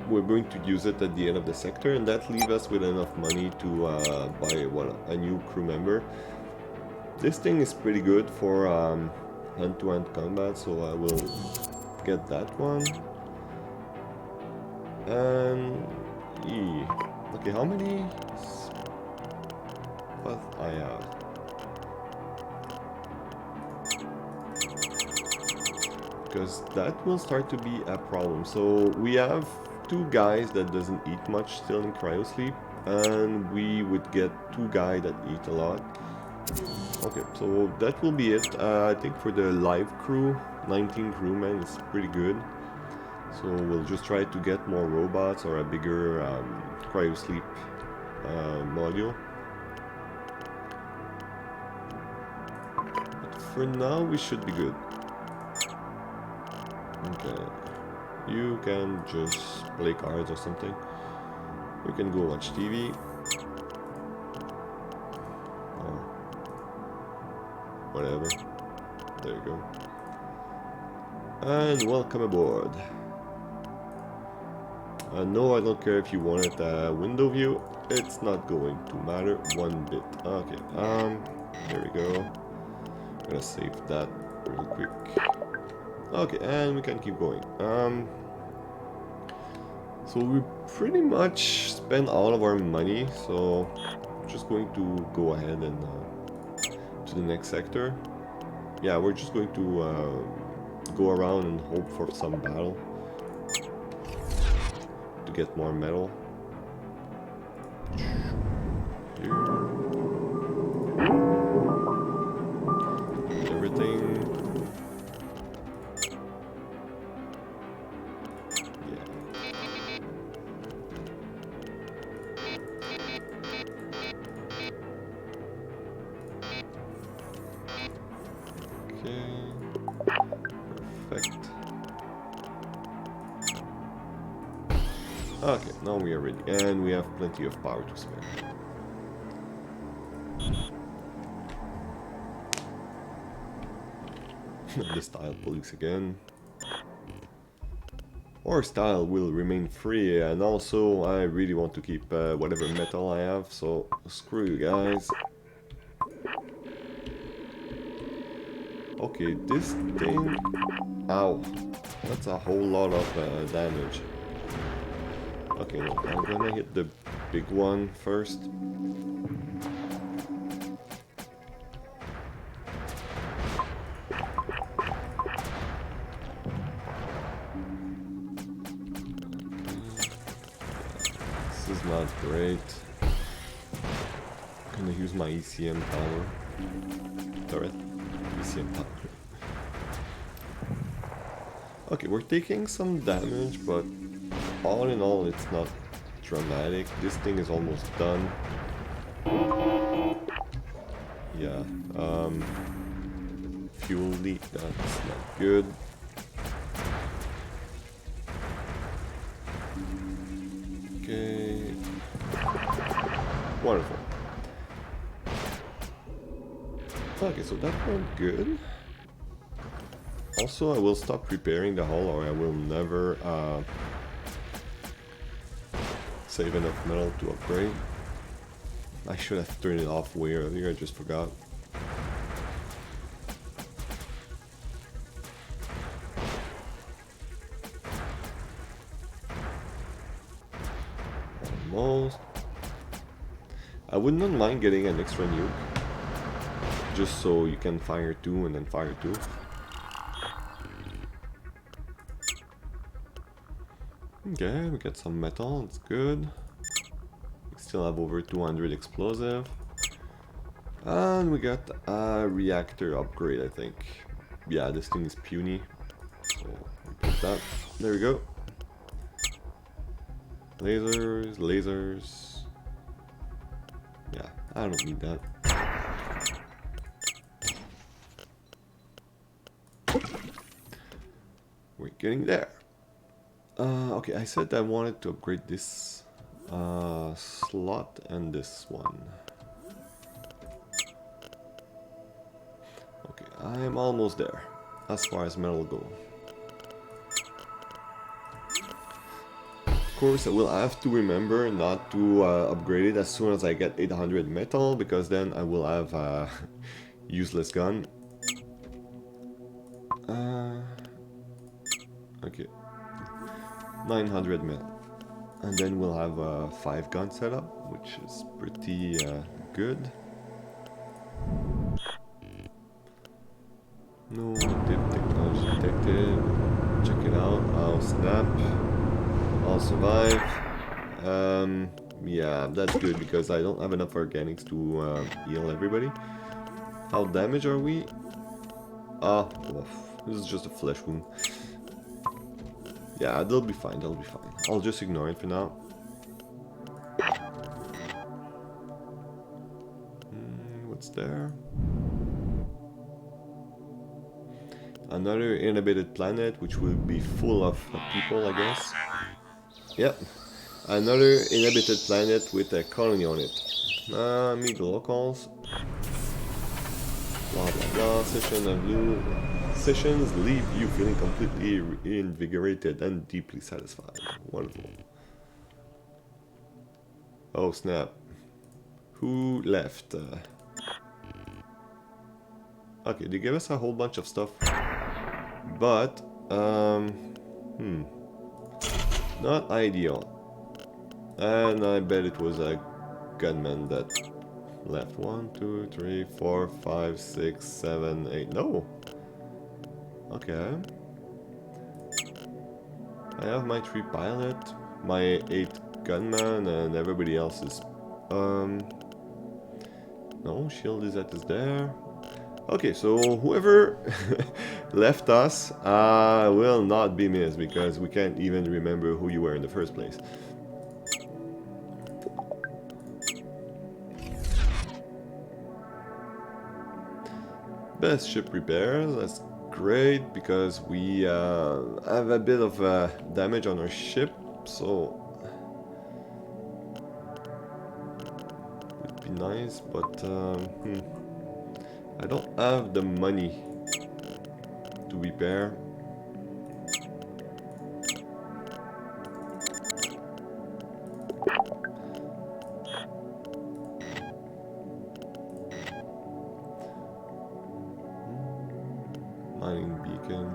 We're going to use it at the end of the sector, and that leaves us with enough money to buy a new crew member. This thing is pretty good for hand-to-hand combat, so I will get that one. And okay, how many? What I have? Because that will start to be a problem. So we have two guys that doesn't eat much still in cryosleep, and we would get two guys that eat a lot. Okay, so that will be it. I think for the live crew, 19 crewmen is pretty good. So we'll just try to get more robots or a bigger cryosleep module. But for now we should be good. Okay, you can just play cards or something. We can go watch TV. Or whatever. There you go. And welcome aboard. No, I don't care if you wanted a window view. It's not going to matter one bit. Okay, there we go. I'm gonna save that real quick. Okay, and we can keep going. So we pretty much spent all of our money, so I'm just going to go ahead and to the next sector. Yeah, we're just going to go around and hope for some battle to get more metal. Everything. Perfect. Okay, now we are ready, and we have plenty of power to spare. The style police again. Our style will remain free, and also I really want to keep whatever metal I have, so screw you guys. Okay, this thing... Ow. That's a whole lot of damage. Okay, no, I'm gonna hit the big one first. This is not great. I'm gonna use my ECM power. Turret. ECM power. Okay, we're taking some damage, but all in all, it's not dramatic. This thing is almost done. Yeah, fuel leak, that's not good. Okay, wonderful. Okay, so that went good. Also, I will stop repairing the hull, or I will never save enough metal to upgrade. I should have turned it off way earlier, I just forgot. Almost. I would not mind getting an extra nuke, just so you can fire two and then fire two. Okay, we get some metal, it's good. We still have over 200 explosive. And we got a reactor upgrade, I think. Yeah, this thing is puny. So, we put that. There we go. Lasers, lasers. Yeah, I don't need that. We're getting there. Okay, I said I wanted to upgrade this slot and this one. Okay, I'm almost there, as far as metal go. Of course, I will have to remember not to upgrade it as soon as I get 800 metal, because then I will have a useless gun. Okay, 900 metal. And then we'll have a 5-gun setup, which is pretty good. No dip technology detected. Check it out. I'll snap. I'll survive. Yeah, that's good because I don't have enough organics to heal everybody. How damaged are we? Ah, oof. This is just a flesh wound. Yeah, they'll be fine, they'll be fine. I'll just ignore it for now. What's there? Another inhabited planet, which will be full of people, I guess. Yep. Another inhabited planet with a colony on it. Meet the locals. Blah blah blah. Sessions leave you feeling completely invigorated and deeply satisfied. Wonderful. Oh snap. Who left? Okay, they gave us a whole bunch of stuff. But, not ideal. And I bet it was a gunman that left. 1, 2, 3, 4, 5, 6, 7, 8. No! Okay. I have my 3 pilot, my 8 gunman, and everybody else is... No, shield is there. Okay, so whoever left us will not be missed because we can't even remember who you were in the first place. Best ship repairs, that's great because we have a bit of damage on our ship, so it'd be nice, but I don't have the money to repair. Mining beacon.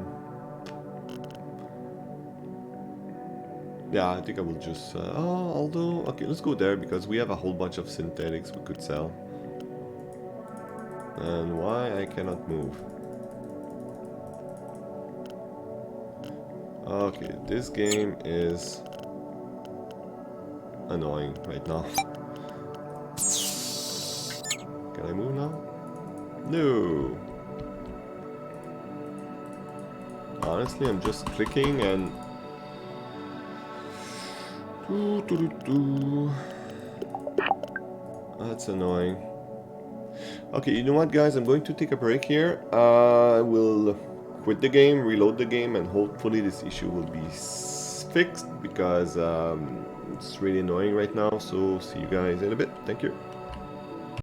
Yeah, I think I will just... although... Okay, let's go there because we have a whole bunch of synthetics we could sell. And why I cannot move. Okay, this game is annoying right now. Can I move now? No! Honestly, I'm just clicking and... That's annoying. Okay, you know what guys, I'm going to take a break here. I will quit the game, reload the game, and hopefully this issue will be fixed because it's really annoying right now. So see you guys in a bit. Thank you.